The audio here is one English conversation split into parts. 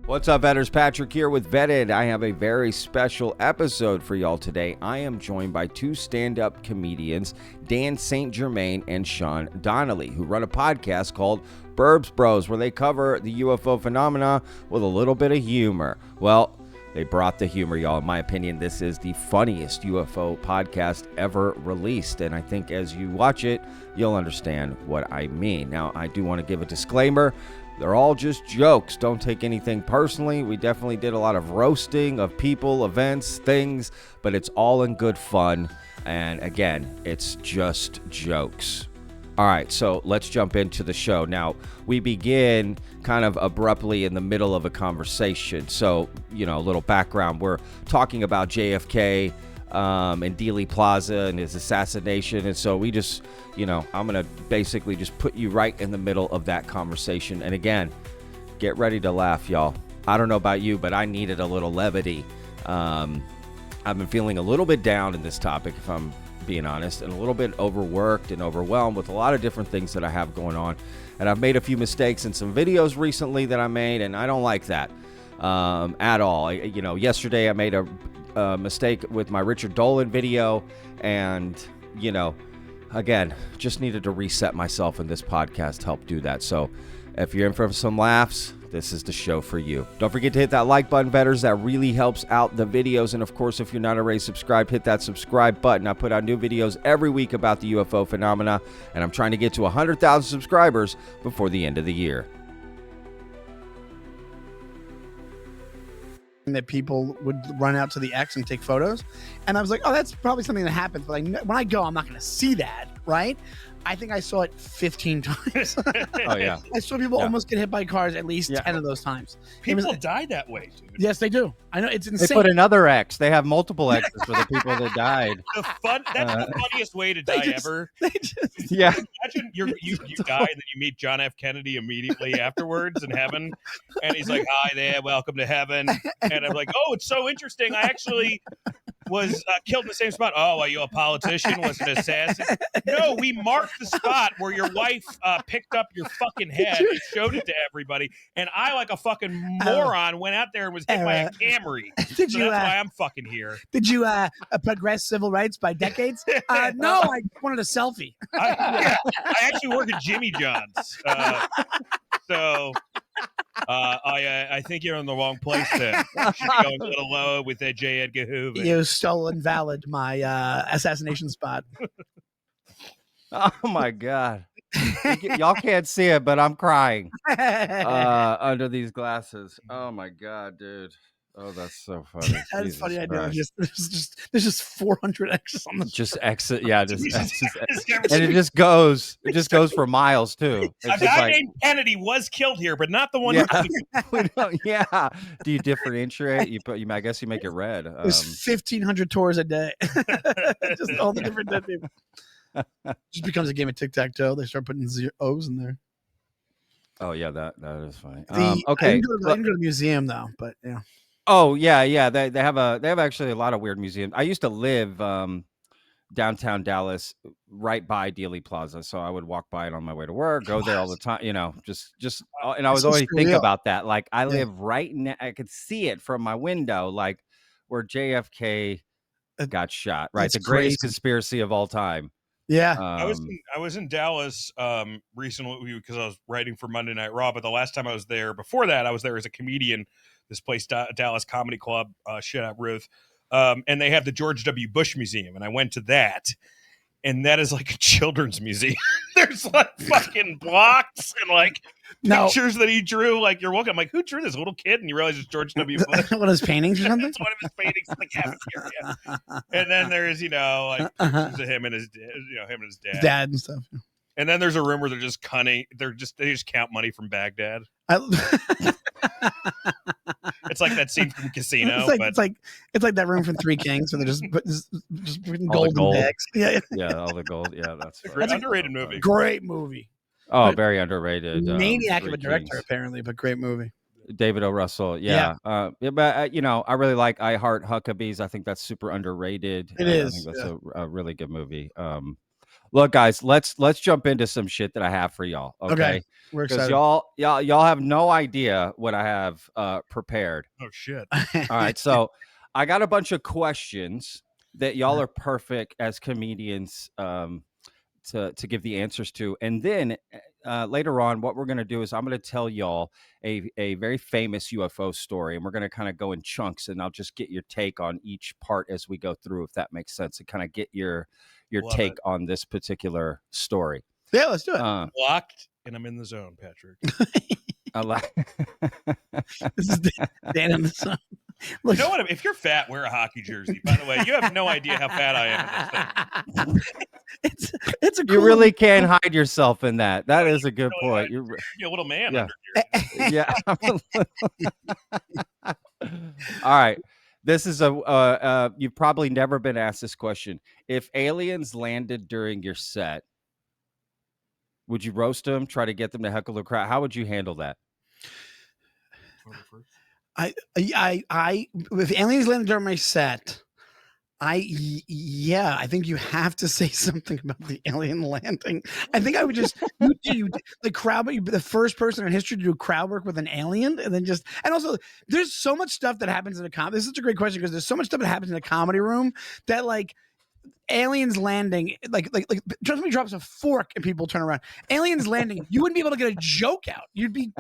What's up, Vetters? Patrick here with Vetted. I have a very special episode for y'all today. I am joined by two stand-up comedians, Dan St. Germain and Sean Donnelly, who run a podcast called Burbs Bros, where they cover the UFO phenomena with a little bit of humor. Well, they brought the humor, y'all. In my opinion, this is the funniest UFO podcast ever released, and I think as you watch it, you'll understand what I mean. Now, I do want to give a disclaimer. They're all just jokes. Don't take anything personally. We definitely did a lot of roasting of people, events, things, but it's all in good fun. And again, it's just jokes. All right, so let's jump into the show. Now, we begin kind of abruptly in the middle of a conversation. So, a little background. We're talking about JFK and Dealey Plaza and his assassination. And so we just, I'm going to basically just put you right in the middle of that conversation. And again, get ready to laugh, y'all. I don't know about you, but I needed a little levity. I've been feeling a little bit down in this topic, if I'm being honest, and a little bit overworked and overwhelmed with a lot of different things that I have going on. And I've made a few mistakes in some videos recently that I made, and I don't like that at all. Yesterday I made a mistake with my Richard Dolan video, and again, just needed to reset myself, and this podcast helped do that. So if you're in for some laughs, this is the show for you. Don't forget to hit that like button, Vetters. That really helps out the videos. And of course, if you're not already subscribed, hit that subscribe button. I put out new videos every week about the UFO phenomena, and I'm trying to get to 100,000 subscribers before the end of the year. That people would run out to the X and take photos, and I was like, oh, that's probably something that happens, but when I go, I'm not going to see that, right? I think I saw it 15 times. Oh yeah, I saw people almost get hit by cars at least 10 of those times. People die that way, dude. Yes, they do. I know, it's insane. They put another X. They have multiple X's for the people that died. That's the funniest way to die ever. Yeah. Imagine you die and then you meet John F. Kennedy immediately afterwards in heaven, and he's like, "Hi there, welcome to heaven." And I'm like, "Oh, it's so interesting. I actually was killed in the same spot." "Oh, are you a politician? Was an assassin?" "No, we marked the spot where your wife picked up your fucking head and showed it to everybody, and I, like a fucking moron, went out there and was hit by a Camry. That's why I'm fucking here." Did you progress civil rights by decades? No, I wanted a selfie. I actually work at Jimmy John's. I think you're in the wrong place there. You should be going a little low with that J. Edgar Hoover. You stole and valid my assassination spot. Oh my God. Y'all can't see it, but I'm crying under these glasses. Oh my God, dude. Oh, that's so funny. That is funny. I know. There's just 400 X's on the just exit. Yeah, just X's. And it just goes for miles too. A guy named Kennedy was killed here, but not the one. Yeah. Do you differentiate? I guess you make it red. There's 1,500 tours a day. Just all the different dead people. Just becomes a game of tic-tac-toe. They start putting O's in there. Oh yeah, that is funny. Okay, I didn't go to the museum though, but yeah. Oh yeah. They have actually a lot of weird museums. I used to live downtown Dallas, right by Dealey Plaza, so I would walk by it on my way to work, go there all the time. And I was always think about that. Like I live right now, I could see it from my window, like where JFK got shot. Right, the greatest conspiracy of all time. Yeah, I was in Dallas recently because I was writing for Monday Night Raw. But the last time I was there, before that, I was there as a comedian. This place, Dallas Comedy Club, shit out Ruth, and they have the George W. Bush Museum, and I went to that, and that is like a children's museum. There's like fucking blocks and like pictures that he drew. Like you're walking, I'm like, who drew this? A little kid, and you realize it's George W. Bush. One of his paintings or something? It's one of his paintings in the cafeteria. And then there's like pictures of him and his dad and stuff. And then there's a room where they're just cunning. They just count money from Baghdad. It's like that scene from Casino. It's like that room from Three Kings where they're just putting gold in bags. Yeah, all the gold. Yeah, that's an underrated movie. Great movie. Oh, very underrated. Maniac of a director, apparently, but great movie. David O. Russell. Yeah. But I really like I Heart Huckabees. I think that's super underrated. It is. I think that's a really good movie. Look, guys, let's jump into some shit that I have for y'all. Okay. We're Because excited. y'all have no idea what I have prepared. Oh shit! All right, so I got a bunch of questions that y'all are perfect as comedians to give the answers to, and then later on, what we're gonna do is I'm gonna tell y'all a very famous UFO story, and we're gonna kind of go in chunks, and I'll just get your take on each part as we go through, if that makes sense, and kind of get your Love take it. on this particular story. Yeah, let's do it. Blocked, and I'm in the zone, Patrick. I like. This is Dan in the sun. You know what? If you're fat, wear a hockey jersey. By the way, you have no idea how fat I am in this thing. It's a cool You really can hide yourself in that. That is a good point. You're a little man Yeah. under here. Yeah. All right. This is you've probably never been asked this question. If aliens landed during your set, would you roast them, try to get them to heckle the crowd? How would you handle that? I if aliens landed during my set, I think you have to say something about the alien landing. I think I would just you the crowd, but the first person in history to do crowd work with an alien, and then and also there's so much stuff that happens in a comedy. This is such a great question because there's so much stuff that happens in a comedy room that like aliens landing, like somebody drops a fork and people turn around. Aliens landing, you wouldn't be able to get a joke out. You'd be.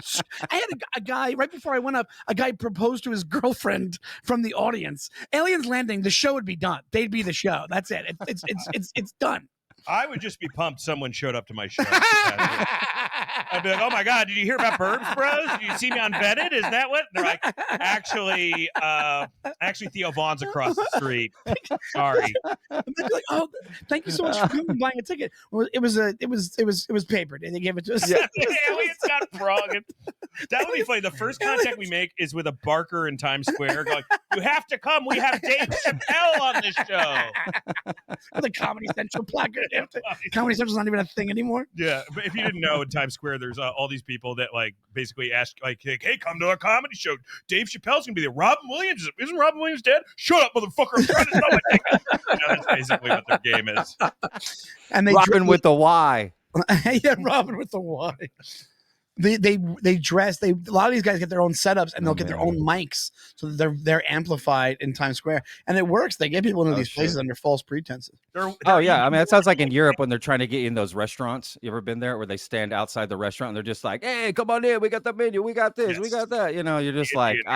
I had a guy right before I went up. A guy proposed to his girlfriend from the audience. Aliens landing, the show would be done. They'd be the show. That's it. It's done. I would just be pumped someone showed up to my show. I'd be like, oh my God, did you hear about Burbs Bros? Did you see me on Vetted? Is that what? They're like, actually Theo Vaughn's across the street. Sorry. And they'd be like, oh, thank you so much for coming and buying a ticket. Well, it was papered and they gave it to us. Yeah, aliens got wrong. That would be funny. The first contact we make is with a barker in Times Square going, you have to come. We have Dave Chappelle on this show. With a Comedy Central placard. Comedy Central's not even a thing anymore. Yeah, but if you didn't know, in Times Square, there's all these people that like basically ask, like, hey, come to our comedy show. Dave Chappelle's gonna be there. Robin Williams isn't Robin Williams dead? Shut up, motherfucker! I'm trying to sell my ticket. That's basically what their game is. And they Robin with the Y. Yeah, Robin with the Y. They dress. A lot of these guys get their own setups and they'll get their own mics, so that they're amplified in Times Square, and it works. They get people into these places under false pretenses. Oh yeah, I mean that sounds like in Europe when they're trying to get you in those restaurants. You ever been there where they stand outside the restaurant and they're just like, "Hey, come on in, we got the menu, we got this, we got that." You know, you're just like, does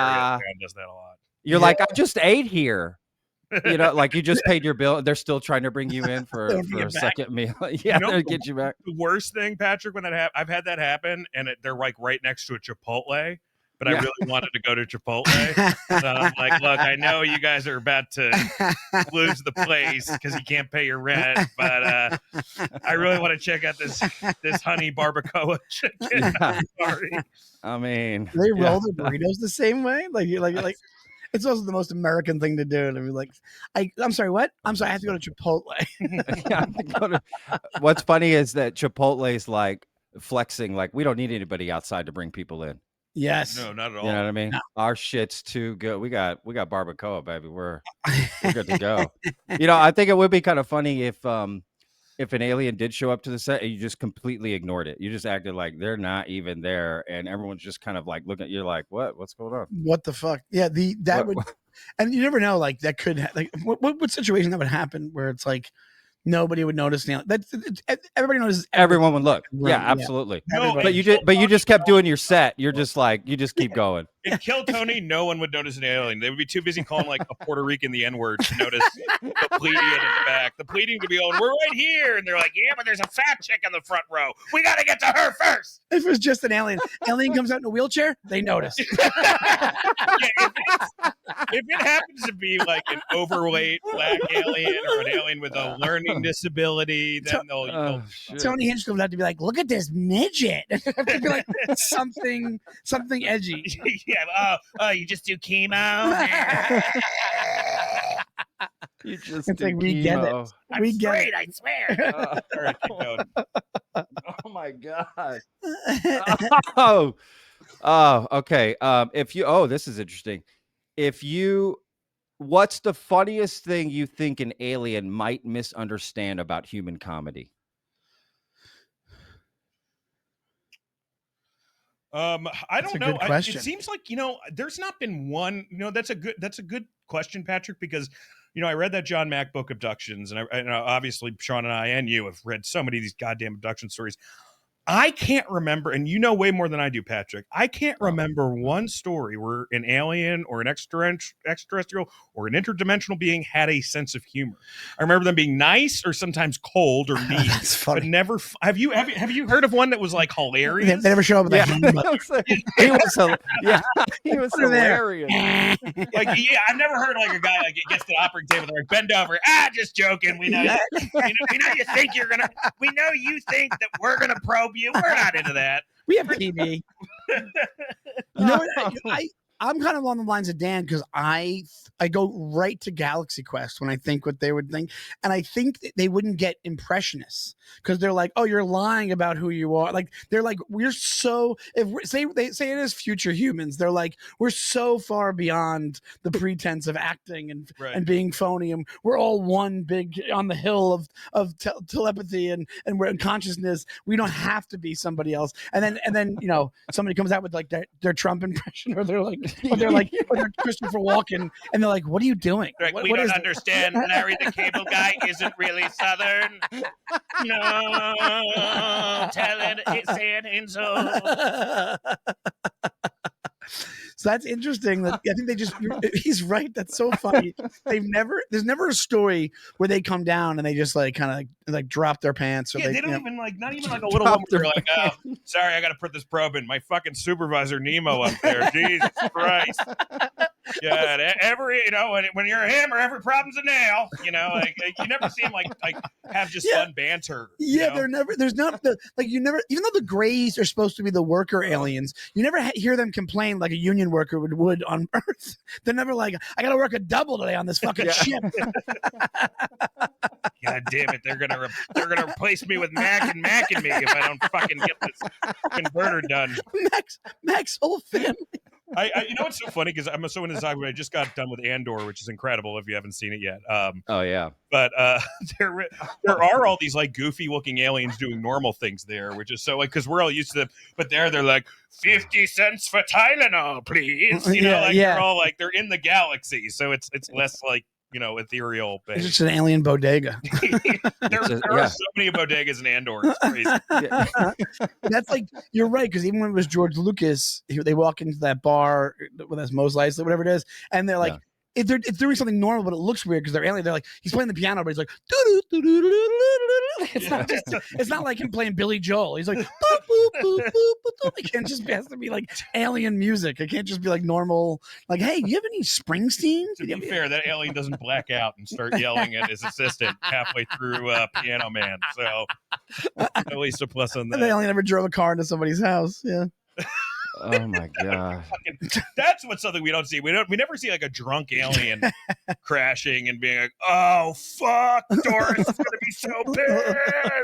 that a lot. You're like, I just ate here. You know, like you just paid your bill. They're still trying to bring you in for a second meal. Yeah, they'll get you back. The worst thing, Patrick, when that I've had that happen, and they're like right next to a Chipotle, but I really wanted to go to Chipotle. So I'm like, look, I know you guys are about to lose the place because you can't pay your rent, but I really want to check out this honey barbacoa chicken. Yeah. Sorry. I mean, they roll their burritos the same way. Like you're like. It's also the most American thing to do. To be like, I'm sorry, what? I'm sorry, I have to go to Chipotle. Yeah, I have to go to... What's funny is that Chipotle's like flexing, like we don't need anybody outside to bring people in. Yes. No, not at all. You know what I mean? No. Our shit's too good. We got barbacoa, baby. We're good to go. You know, I think it would be kind of funny if an alien did show up to the set and you just completely ignored it. You just acted like they're not even there, and everyone's just kind of like looking at you like, what's going on? What the fuck? Yeah, and you never know, like that could what situation that would happen where it's like nobody would notice. Everybody notices. Everyone would look. Yeah, absolutely. No, but you just kept doing your set. You're just like, you just keep going. In Kill Tony, no one would notice an alien. They would be too busy calling like a Puerto Rican the N-word to notice the plebeian in the back. The plebeian could be going, we're right here. And they're like, yeah, but there's a fat chick in the front row. We got to get to her first. If it was just an alien comes out in a wheelchair, they notice. Yeah, if it happens to be like an overweight black alien or an alien with a learning disability, then they'll Tony Hinchcliffe would have to be like, look at this midget. It'd be like something edgy. Yeah. Oh, you just do chemo? You just it's like we get it. We get it. I swear. All right, keep going. Oh my god. Okay. This is interesting. What's the funniest thing you think an alien might misunderstand about human comedy? I don't know. Good question. It seems like, there's not been one, that's a good question, Patrick, because, I read that John Mack book, Abductions, and obviously Sean and I and you have read so many of these goddamn abduction stories. I can't remember, and you know way more than I do, Patrick. I can't remember one story where an alien or an extraterrestrial or an interdimensional being had a sense of humor. I remember them being nice or sometimes cold or mean. That's funny. But never. Have you heard of one that was like hilarious? They never show up with a hand. He was hilarious. Like, I've never heard like a guy like gets to the operating table, they're like, bend over. Just joking. We know you think you're gonna. We know you think that we're gonna probe you. We're not into that. We have TV. I'm kind of along the lines of Dan because I go right to Galaxy Quest when I think what they would think, and I think they wouldn't get impressionists because they're like, oh, you're lying about who you are. Like they're like, we're so they say it is future humans. They're like, we're so far beyond the pretense of acting and being phony, and we're all one big on the hill of telepathy and we're in consciousness. We don't have to be somebody else. And then somebody comes out with like their Trump impression, or they're like. Or they're Christopher Walken, and they're like, "What are you doing? Like, we don't understand. Larry the Cable Guy isn't really Southern. No, tell it, say it in so." So that's interesting. That I think he's right. That's so funny. There's never a story where they come down and they just like kind of like drop their pants. Or they don't even like, not even like a little woman. They're like, oh, sorry, I got to put this probe in. My fucking supervisor Nemo up there. Jesus Christ. Yeah, when you're a hammer, every problem's a nail. You never see him like have just fun banter. Yeah, there's not you never, even though the Greys are supposed to be the worker aliens, you never hear them complain like a union worker would on Earth. They're never like, I got to work a double today on this fucking ship. God damn it! They're gonna replace me with Mac and me if I don't fucking get this converter done. Mac's whole family. What's so funny because I'm so into Zog, I just got done with Andor, which is incredible if you haven't seen it yet. Oh yeah, but there are all these like goofy looking aliens doing normal things there, which is so like because we're all used to them, but they're like 50 cents for Tylenol, please. They're all like they're in the galaxy, so it's less like ethereal. It's just an alien bodega. there are so many bodegas in Andor. It's crazy. That's like, you're right, because even when it was George Lucas, they walk into that bar with us Mos Eisley, whatever it is, and they're like, if they're doing something normal, but it looks weird because they're alien. They're like, he's playing the piano, but he's like, it's not like him playing Billy Joel. He's like, boop, boop, boop, boop, boop. It can't just has to be like alien music. It can't just be like normal. Like, hey, you have any Springsteen? To be fair, that alien doesn't black out and start yelling at his assistant halfway through Piano Man. So at least a plus on that. The alien never drove a car into somebody's house. Yeah. Oh my god, that's what's something we don't see. We never see like a drunk alien crashing and being like, "Oh fuck, Doris is gonna be so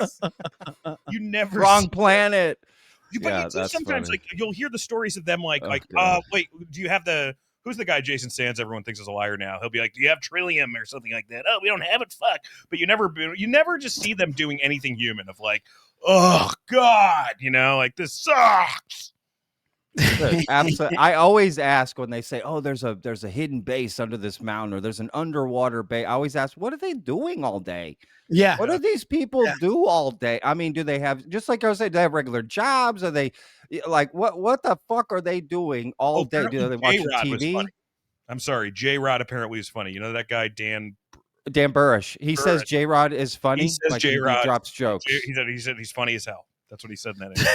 pissed." You never wrong planet. But sometimes funny. Like you'll hear the stories of them wait, do you have who's the guy Jason Sands everyone thinks is a liar now? He'll be like, do you have Trillium or something like that? Oh, we don't have it. Fuck. But you never just see them doing anything human of like, oh god, like this sucks. Absolutely. I always ask when they say, "Oh, there's a hidden base under this mountain, or there's an underwater base." I always ask, "What are they doing all day?" Yeah. What do these people do all day? I mean, do they have, just like I was saying, do they have regular jobs? Are they like what the fuck are they doing all day? Do they watch TV? I'm sorry, J-Rod apparently is funny. You know that guy Dan Burrish. He says J-Rod is funny. He says like J-Rod he drops jokes. He said he's funny as hell. That's what he said in that interview.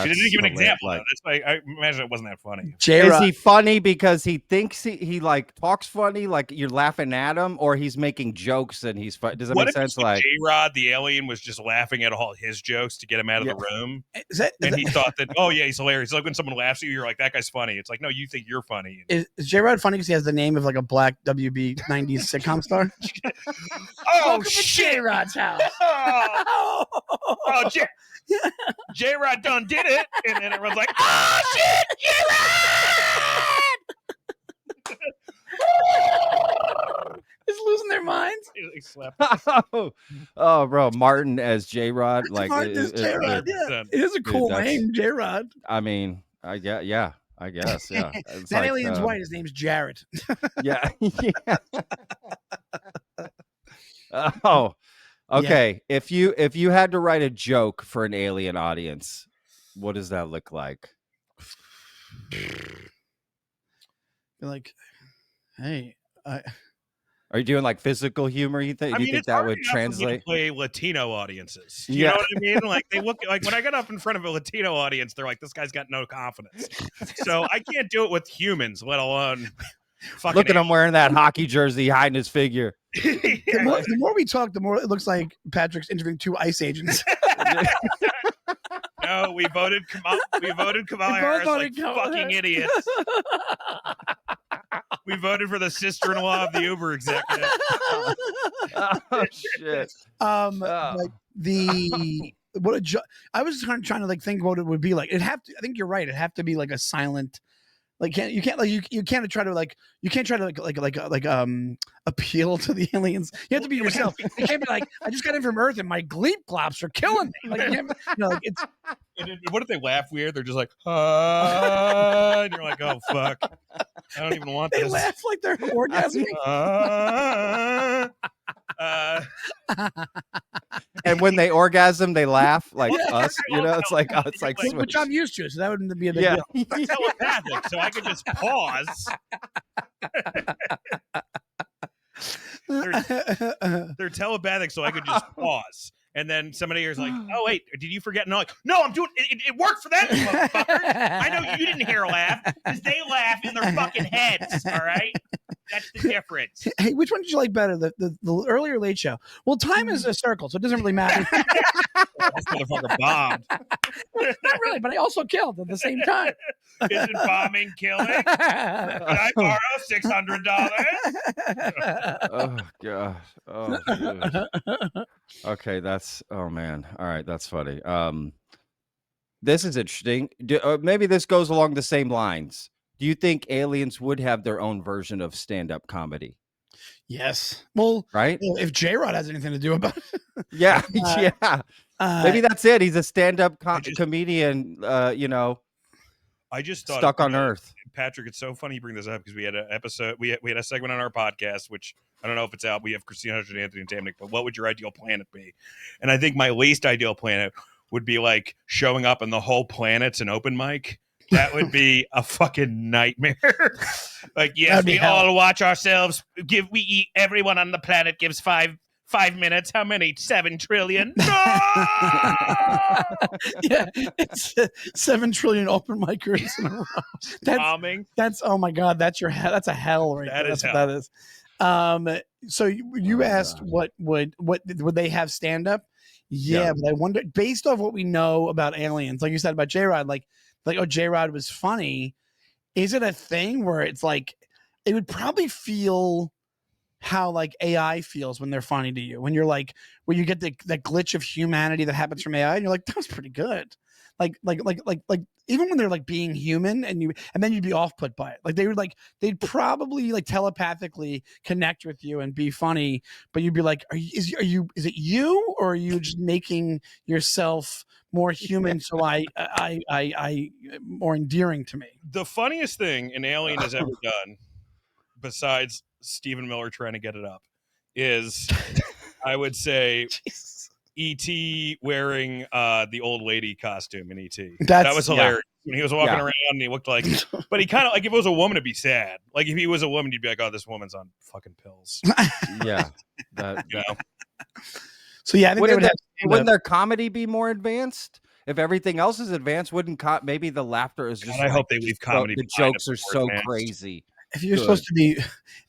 He didn't give an example. Like, that's why I imagine it wasn't that funny. Is he funny because he thinks he like talks funny, like you're laughing at him, or he's making jokes and he's funny? Does that make sense? Like J-Rod, the alien, was just laughing at all his jokes to get him out of the room, and he thought that, oh yeah, he's hilarious. It's like when someone laughs at you, you're like, that guy's funny. It's like, no, you think you're funny. Is J-Rod funny because he has the name of like a black WB 90s sitcom star? Oh shit! J-Rod's house. Oh J-Rod done did it, and then everyone's like, "Oh shit, J-Rod!" Just losing their minds. He slept. Oh, bro, Martin as J-Rod, like Martin as J-Rod. Yeah, it is a cool name, J-Rod. I mean, I guess. Yeah. I guess. Yeah. It's That like, alien's white. His name's Jared. yeah. Yeah. Oh. Okay. If you had to write a joke for an alien audience, what does that look like? Like, hey, Are you doing like physical humor? You think? I Do you mean, think it's that hard would enough for me to translate? play Latino audiences. You Yeah. know what I mean? Like they look like when I get up in front of a Latino audience, they're like, "This guy's got no confidence." So I can't do it with humans, let alone fucking. Look at him wearing that hockey jersey, hiding his figure. the more we talk, the more it looks like Patrick's interviewing two ICE agents. No, we voted Kamala. We voted Kamala Harris like fucking idiots. We voted for the sister-in-law of the Uber executive. Oh shit. Like I was trying to like think what it would be like. I think you're right. It'd have to be like a silent. Like you can't try to appeal to the aliens. You have to be yourself. You can't be like, I just got in from Earth and my gleep glops are killing me. Like, it's. What if they laugh weird? They're just like, and you're like, oh fuck, I don't even want They this. laugh like they're orgasming. And when they orgasm, they laugh like Yeah. us. You know, it's like Which I'm used to, so that wouldn't be a big yeah. deal. They're telepathic, so I could just pause. They're telepathic, so I could just pause. And then somebody here's like, "Oh wait, did you forget?" No, like, no, I'm doing it. It worked for them, motherfuckers. I know you didn't hear a laugh because they laugh in their fucking heads. All right, that's the difference. Hey, which one did you like better, the earlier Late Show? Well, time is a circle, so it doesn't really matter. This motherfucker bombed. Not really, but I also killed at the same time. Isn't bombing killing? Can I borrow $600? Oh god. Oh. Dude. Okay, oh man. All right, that's funny. This is interesting. Maybe this goes along the same lines. Do you think aliens would have their own version of stand-up comedy? Yes. Well, right? If J-Rod has anything to do about it. Yeah. Yeah. Maybe that's it. He's a stand-up comedian, I just thought stuck on Earth. Patrick, it's so funny you bring this up because we had an episode, we had a segment on our podcast, which I don't know if it's out. We have Christina Hudson, Anthony, and Tamnick, but what would your ideal planet be? And I think my least ideal planet would be like showing up and the whole planet's an open mic. That would be a fucking nightmare. Like, yes, we all watch ourselves. We eat. Everyone on the planet gives 5 minutes. How many? 7 trillion. No! Yeah, it's 7 trillion open micers in a row. That's oh my god, that's a hell right there. That's what that is. So you asked what would they have stand up? Yeah, but I wonder, based off what we know about aliens, like you said about J-Rod, like oh, J-Rod was funny. Is it a thing where it's like it would probably feel how like AI feels when they're funny to you, when you're like, when you get that glitch of humanity that happens from AI and you're like, that was pretty good. Like even when they're like being human and then you'd be off put by it. Like they'd probably like telepathically connect with you and be funny, but you'd be like, is it you, or are you just making yourself more human so I more endearing to me? The funniest thing an alien has ever done, besides Stephen Miller trying to get it up, is I would say E.T. wearing the old lady costume in E.T. That was hilarious. When he was walking around and he looked like, but he kind of like, if it was a woman, it'd be sad. Like if he was a woman, you'd be like, oh, this woman's on fucking pills. Yeah. So yeah, I think wouldn't their comedy be more advanced? If everything else is advanced, wouldn't maybe the laughter is just? God, I hope they leave comedy. The jokes are so crazy. If you're supposed to be,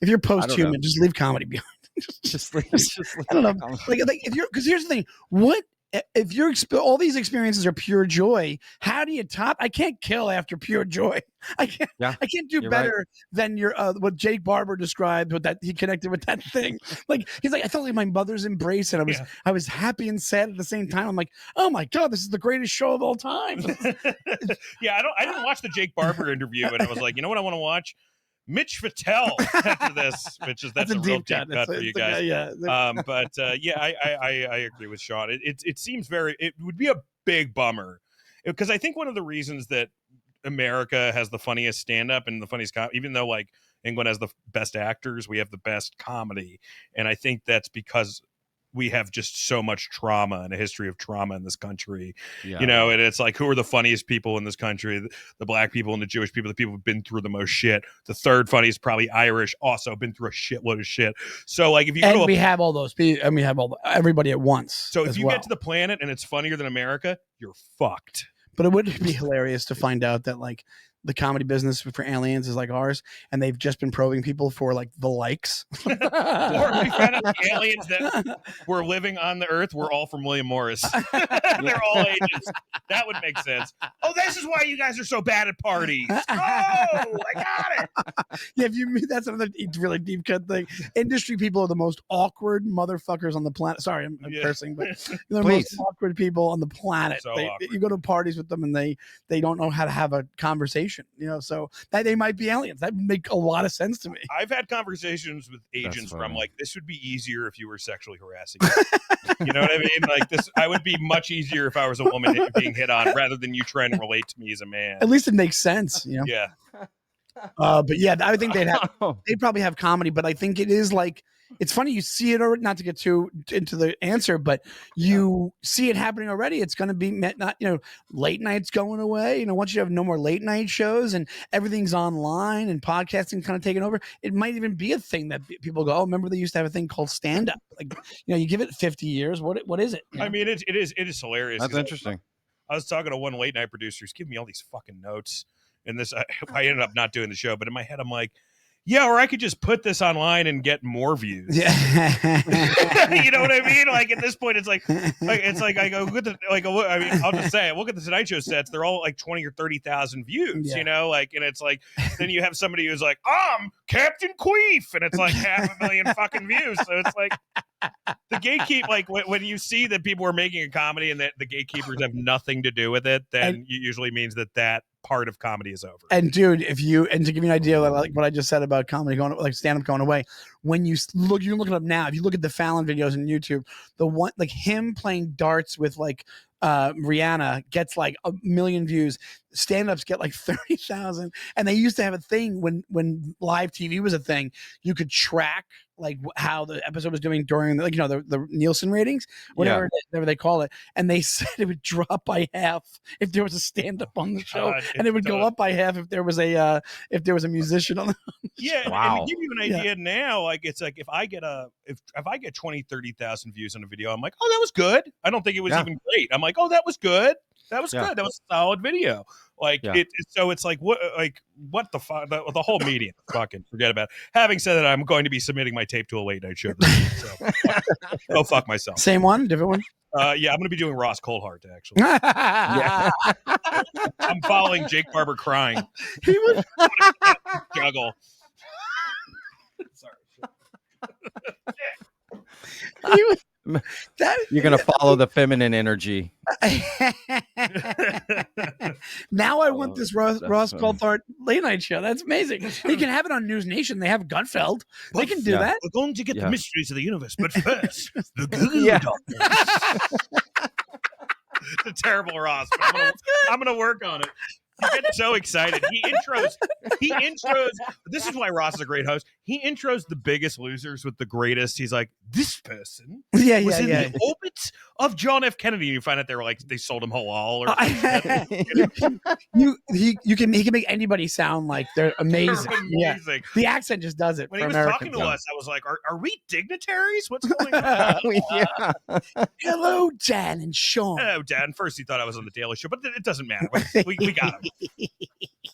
if you're post-human, just leave comedy behind. just leave I don't know. Like if you're, because here's the thing: what if you're all these experiences are pure joy? How do you top? I can't kill after pure joy. I can't. Yeah, I can't do better than your what Jake Barber described with that. He connected with that thing. Like he's like, I felt like my mother's embrace, and I was happy and sad at the same time. I'm like, oh my god, this is the greatest show of all time. Yeah, I didn't watch the Jake Barber interview, and I was like, you know what I want to watch? Mitch Fattel after this, which is that's a real deep cut for you guys. I agree with Sean. It seems it would be a big bummer, because I think one of the reasons that America has the funniest stand-up and the funniest even though like England has the best actors, we have the best comedy. And I think that's because we have just so much trauma and a history of trauma in this country, you know, and it's like, who are the funniest people in this country? The black people and the Jewish people, the people who've been through the most shit. The third funniest, probably Irish, also been through a shitload of shit. So like, if you go we have all those people, and we have everybody at once. So if you get to the planet and it's funnier than America, you're fucked. But it would be hilarious to find out that like the comedy business for aliens is like ours, and they've just been probing people for like the likes. Or we found out the aliens that were living on the Earth were all from William Morris. They're all agents. That would make sense. Oh, this is why you guys are so bad at parties. Oh, I got it. Yeah, that's another really deep cut thing. Industry people are the most awkward motherfuckers on the planet. Sorry, I'm cursing, but they're the most awkward people on the planet. So you go to parties with them and they don't know how to have a conversation. You know, so that they might be aliens. That would make a lot of sense to me. I've had conversations with agents where I'm like, this would be easier if you were sexually harassing me. You know what I mean? Like this, I would be much easier if I was a woman being hit on rather than you trying to relate to me as a man. At least it makes sense, you know? Yeah. But yeah, I think they'd probably have comedy, but I think it is like, it's funny. You see it already, not to get too into the answer, but you see it happening already. It's going to be not, you know, late nights going away. You know, once you have no more late night shows and everything's online and podcasting kind of taking over, it might even be a thing that people go, oh, remember they used to have a thing called stand up. Like, you know, you give it 50 years. What is it? I mean, it is hilarious. That's interesting. I was talking to one late night producer who's giving me all these fucking notes. And this, I ended up not doing the show, but in my head, I'm like, yeah, or I could just put this online and get more views. Yeah. You know what I mean? Like at this point, it's like I go look at I mean, I'll just say, look at the Tonight Show sets. They're all like 20 or 30,000 views, you know, like, and it's like, then you have somebody who's like, I'm Captain Queef. And it's like 500,000 fucking views. So it's like the gatekeep, like when you see that people are making a comedy and that the gatekeepers have nothing to do with it, then it usually means that part of comedy is over. And dude, to give you an idea, like what I just said about comedy going, like stand-up going away, when you can look it up now. If you look at the Fallon videos on YouTube, the one like him playing darts with like Rihanna gets like 1 million views. Stand-ups get like 30,000. And they used to have a thing when live TV was a thing, you could track like how the episode was doing during the, like, you know, the Nielsen ratings, whatever they call it. And they said it would drop by half if there was a stand-up on the show, and it would go up by half if there was a musician on the show. Wow. And to give you an idea now, like it's like if I get 20, 30,000 views on a video, I'm like, oh, that was good. I don't think it was even great. I'm like, oh, that was good. That was good. That was a solid video. Like so it's like what the fuck, the whole medium. Fucking forget about it. Having said that, I'm going to be submitting my tape to a late night show. So go fuck myself. Same one, different one. Yeah, I'm going to be doing Ross Coulthart actually. I'm following Jake Barber crying. He was juggle. Sorry. He was. You're going to follow the feminine energy. Now I want this Ross Coulthart late night show. That's amazing. You can have it on News Nation. They have Gutfeld. They can do that. We're going to get the mysteries of the universe, but first, the Google Doctors. It's a terrible Ross, but I'm gonna work on it. I get so excited. He intros. This is why Ross is a great host. He intros the biggest losers with the greatest. He's like, this person was in the orbit of John F. Kennedy. And you find out they sold him halal or he can make anybody sound like they're amazing. They're amazing. Yeah. The accent just does it. When he was talking to us, I was like, are we dignitaries? What's going on? Hello, Dan and Sean. Hello, Dan. First he thought I was on the Daily Show, but it doesn't matter. We got him.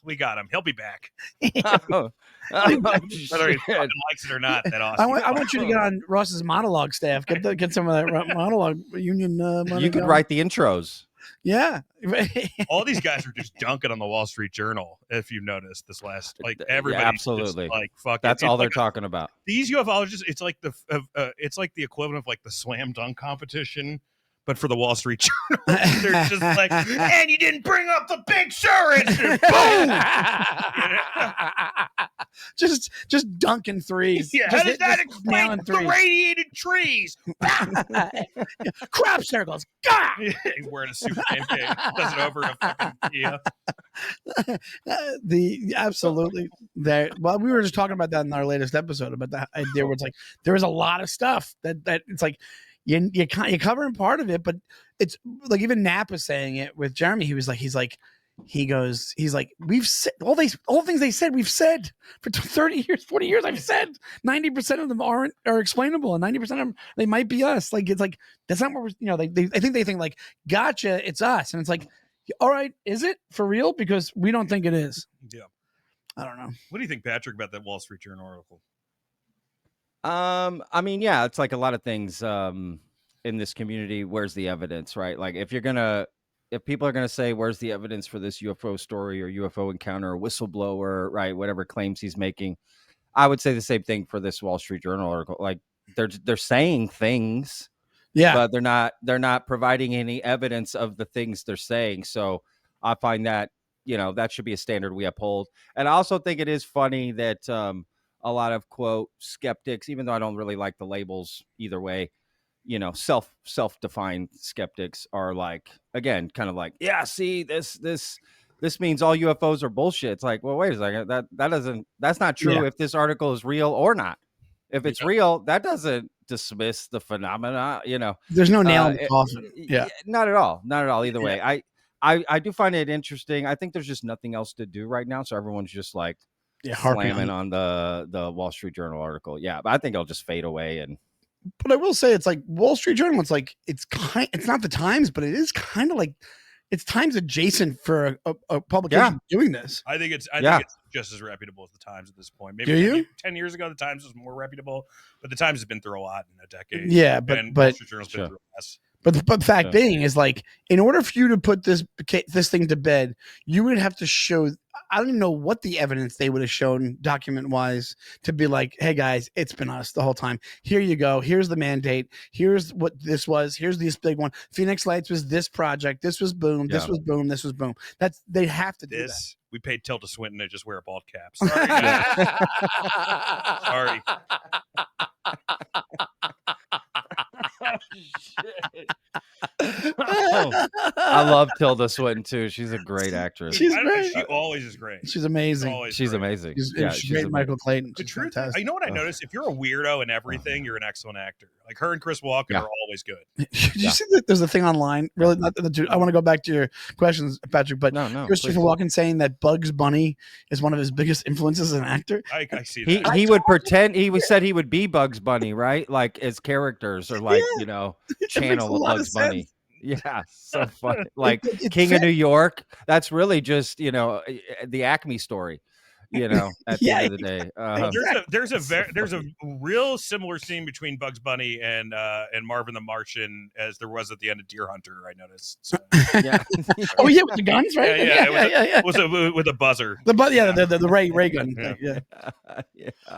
We got him. He'll be back. Whether he fucking likes it or not, that awesome. I want you to get on Ross's monologue staff. Get some of that monologue union. You could write the intros. Yeah. All these guys are just dunking on the Wall Street Journal. If you noticed this last, like everybody, absolutely, like fuck. That's all they're talking about. These ufologists, it's like the equivalent of like the slam dunk competition. but for the Wall Street Journal, they're just like, and you didn't bring up the Big Sur incident. Boom! just dunking threes. Yeah, just how does that explain the radiated trees? Crop circles. Gah! He's wearing a Superman cape. Does it over a fucking Kia. Absolutely there. Well, we were just talking about that in our latest episode about the idea where it's like there is a lot of stuff that it's like you're covering part of it, but it's like even Knapp was saying it with Jeremy. He's like we've said all things they said we've said for 30 years, 40 years. I've said 90% of them are explainable, and 90% of them they might be us. Like it's like that's not what we're I think they think like gotcha, it's us, and it's like all right, is it for real? Because we don't think it is. Yeah, I don't know. What do you think, Patrick, about that Wall Street Journal article? I mean, yeah, it's like a lot of things in this community. Where's the evidence, right? Like if people are gonna say, where's the evidence for this UFO story or UFO encounter or whistleblower, right? Whatever claims he's making, I would say the same thing for this Wall Street Journal article. Like they're saying things, yeah, but they're not providing any evidence of the things they're saying. So I find that that should be a standard we uphold. And I also think it is funny that a lot of quote skeptics, even though I don't really like the labels either way, self-defined skeptics are like, again, kind of like, yeah, see, this means all UFOs are bullshit. It's like, well, wait a second, that's not true. If this article is real or not. If it's real, that doesn't dismiss the phenomena. There's no nail in the coffin. Yeah, not at all. Either way. I do find it interesting. I think there's just nothing else to do right now, so everyone's just like slamming on the Wall Street Journal article. Yeah, but I think it'll just fade away. But I will say, it's like Wall Street Journal. It's like it's not the Times, but it is kind of like it's Times adjacent for a publication doing this. I think it's just as reputable as the Times at this point. Maybe 10 years ago, the Times was more reputable, but the Times has been through a lot in a decade. Yeah, but Wall Street Journal's been through less. But the fact being is, like, in order for you to put this thing to bed, you would have to show. I don't even know what the evidence they would have shown document wise to be like, hey guys, it's been us the whole time. Here you go. Here's the mandate. Here's what this was. Here's this big one. Phoenix Lights was this project. This was boom. This was boom. This was boom. They'd have to do this. We paid Tilda Swinton to just wear a bald cap. Sorry. Sorry. I love Tilda Swinton too. She's a great actress. She always is great. She's amazing. She's amazing. She's great. Michael Clayton. The truth is, you know what I noticed? If you're a weirdo in everything, you're an excellent actor. Like her and Chris Walken are always good. Did you see that there's a thing online? Really, I want to go back to your questions, Patrick. But Christopher Walken saying that Bugs Bunny is one of his biggest influences as an actor. I see that. He would pretend. He said he would be Bugs Bunny, right? Like as characters or like channel of Bugs Bunny. Yeah, so funny. Like King of New York. That's really just the Acme story. At the end of the day, there's a real similar scene between Bugs Bunny and Marvin the Martian as there was at the end of Deer Hunter. I noticed. So. Yeah. Oh yeah, with the guns, right? Yeah. Was with a buzzer. The ray gun. Yeah.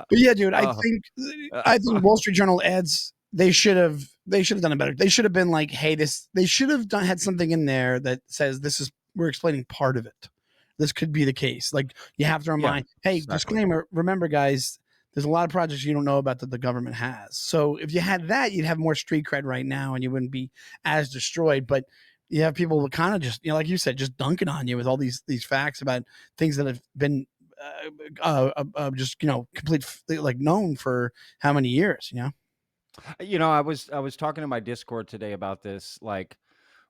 But yeah, dude, I think Wall Street Journal ads. They should have done it better. They should have been like, hey, they should have had something in there that says we're explaining part of it. This could be the case. Like you have to remind, hey, disclaimer, remember guys, there's a lot of projects you don't know about that the government has. So if you had that, you'd have more street cred right now and you wouldn't be as destroyed. But you have people that kind of just, like you said, just dunking on you with all these facts about things that have been just, complete, like known for how many years, I was talking to my Discord today about this, like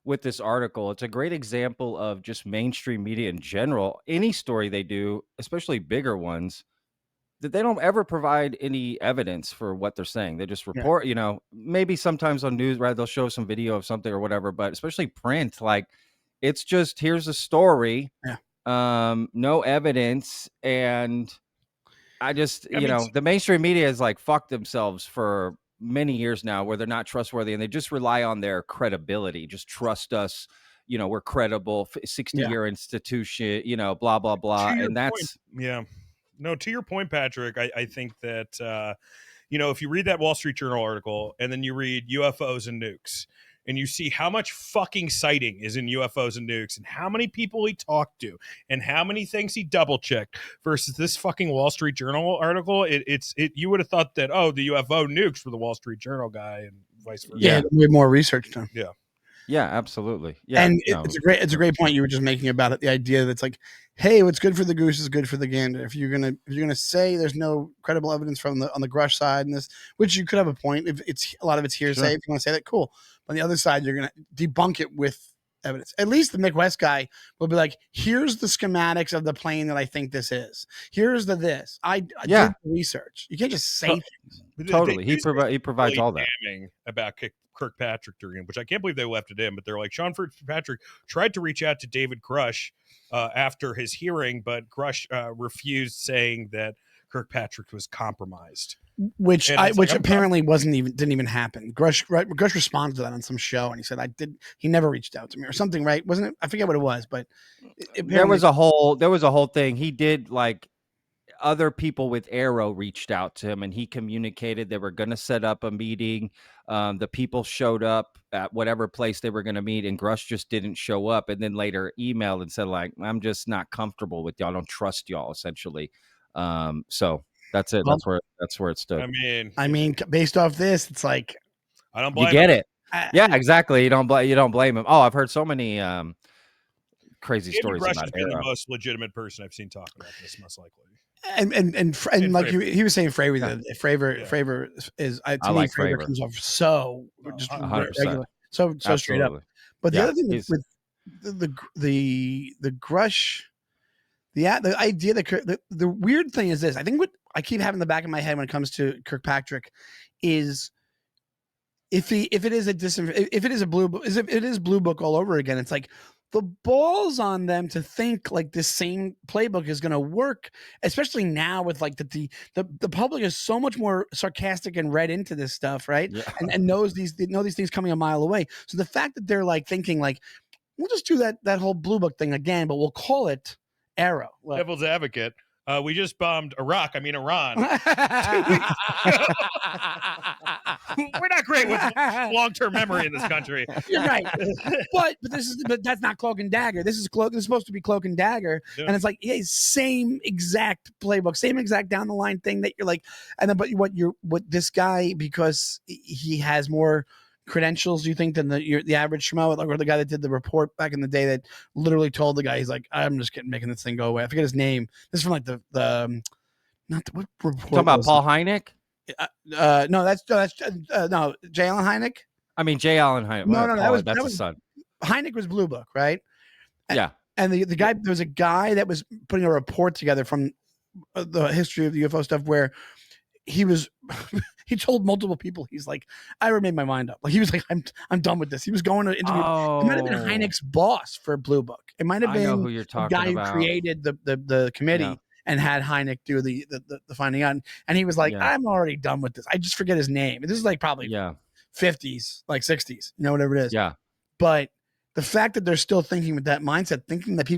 with this article. It's a great example of just mainstream media in general. Any story they do, especially bigger ones, that they don't ever provide any evidence for what they're saying. They just report, maybe sometimes on news, right? They'll show some video of something or whatever, but especially print, like it's just, here's a story, no evidence. And I just, the mainstream media is like fucked themselves for many years now where they're not trustworthy and they just rely on their credibility. Just trust us. We're credible, 60-year institution, blah, blah, blah. And that's to your point, Patrick, I think that, if you read that Wall Street Journal article and then you read UFOs and nukes and you see how much fucking sighting is in UFOs and nukes, and how many people he talked to, and how many things he double checked, versus this fucking Wall Street Journal article, you would have thought that, oh, the UFO nukes were the Wall Street Journal guy, and vice versa. Yeah, we have more research done. Yeah. Yeah, absolutely. Yeah, and it's a great point you were just making about it. The idea that it's like, hey, what's good for the goose is good for the gander. If you're gonna say there's no credible evidence on the Grush side and this, which you could have a point. If it's a lot of it's hearsay, sure. If you want to say that, cool. But on the other side, you're gonna debunk it with evidence. At least the Mick West guy will be like, here's the schematics of the plane that I think this is. Here's this. I did the research. You can't just say things. Totally. He provides all that. About Kirkpatrick during him, which I can't believe they left it in, but they're like, Sean Kirkpatrick tried to reach out to David Grush after his hearing, but Grush refused, saying that Kirkpatrick was compromised. Which apparently didn't even happen. Grush responded to that on some show, and he said, he never reached out to me or something, right? Wasn't it? I forget what it was, but there was a whole thing. He did, like, other people with Arrow reached out to him, and he communicated they were going to set up a meeting. The people showed up at whatever place they were going to meet, and Grush just didn't show up, and then later emailed and said, like, I'm just not comfortable with y'all. I don't trust y'all, essentially. So that's it. That's where it stood. I mean, based off this, it's like, I don't blame you. Get him. it. Yeah, exactly. You don't blame him. Oh, I've heard so many crazy David stories Grush about has been Arrow. the most legitimate person I've seen talk about this, most likely. And like he was saying, Fravor is to me, like Fravor comes off so just regular, so straight up. But the other thing with the Grush, the idea that the weird thing is this. I think what I keep having in the back of my head when it comes to Kirkpatrick is if it is Blue Book all over again. It's like, the balls on them to think like this same playbook is going to work, especially now with like the public is so much more sarcastic and read into this stuff, right? Yeah. And know these things coming a mile away. So the fact that they're like thinking like, we'll just do that whole Blue Book thing again, but we'll call it Arrow. Devil's advocate. We just bombed Iran. We're not great with long-term memory in this country. You're right, but that's not Cloak and Dagger. This is supposed to be Cloak and Dagger, yeah. And it's like, yeah, same exact playbook, same exact down the line thing that you're like, and then but what this guy, because he has more credentials, you think, than the average schmo, or the guy that did the report back in the day that literally told the guy, he's like, I'm just making this thing go away. I forget his name. This is from like what report? Talking about Paul Hynek? No, that's J. Allen Hynek. I mean, J. Allen Hynek. No, that's his son. Hynek was Blue Book, right? Yeah. And the guy, there was a guy that was putting a report together from the history of the UFO stuff where he told multiple people, he's like, I already made my mind up. Like, he was like, I'm done with this. He was going to interview. It might have been Hynek's boss for Blue Book. It might have been who you're talking the guy about. Who created the committee. Yeah. And had Hynek do the finding out, and he was like, yeah. I'm already done with this. I just forget his name. This is like probably 50s, like 60s, whatever it is. Yeah. But the fact that they're still thinking with that mindset, thinking that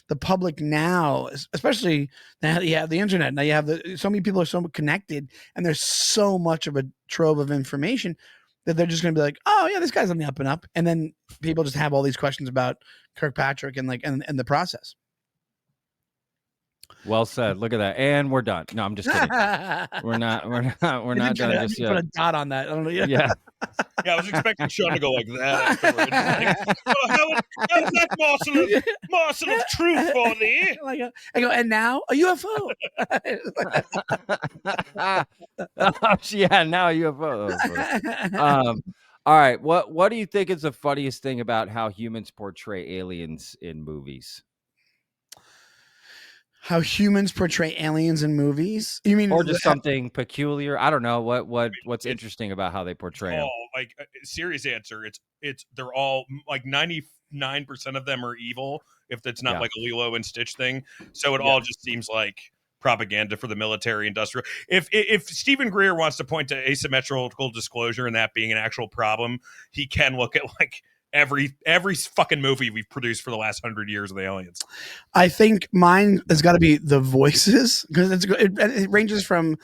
the public now, especially now you have the internet, now you have so many people are so connected, and there's so much of a trove of information that they're just going to be like, oh yeah, this guy's on the up and up. And then people just have all these questions about Kirkpatrick and the process. Well said. Look at that, and we're done. No, I'm just kidding. We're not done just yet. Put a dot on that. I don't know. Yeah. Yeah, I was expecting Sean to go like that afterwards. Like, how is that morsel of truth for thee? I go, and now a UFO. Yeah, now a UFO. All right. What do you think is the funniest thing about how humans portray aliens in movies? How humans portray aliens in movies? You mean, or just something peculiar? I don't know. What's interesting about how they portray them? Like serious answer. They're all like 99% of them are evil. If it's not like a Lilo and Stitch thing, so it all just seems like propaganda for the military industrial. If Stephen Greer wants to point to asymmetrical disclosure and that being an actual problem, he can look at like every fucking movie we've produced for the last 100 years of the aliens. I think mine has got to be the voices, because it ranges from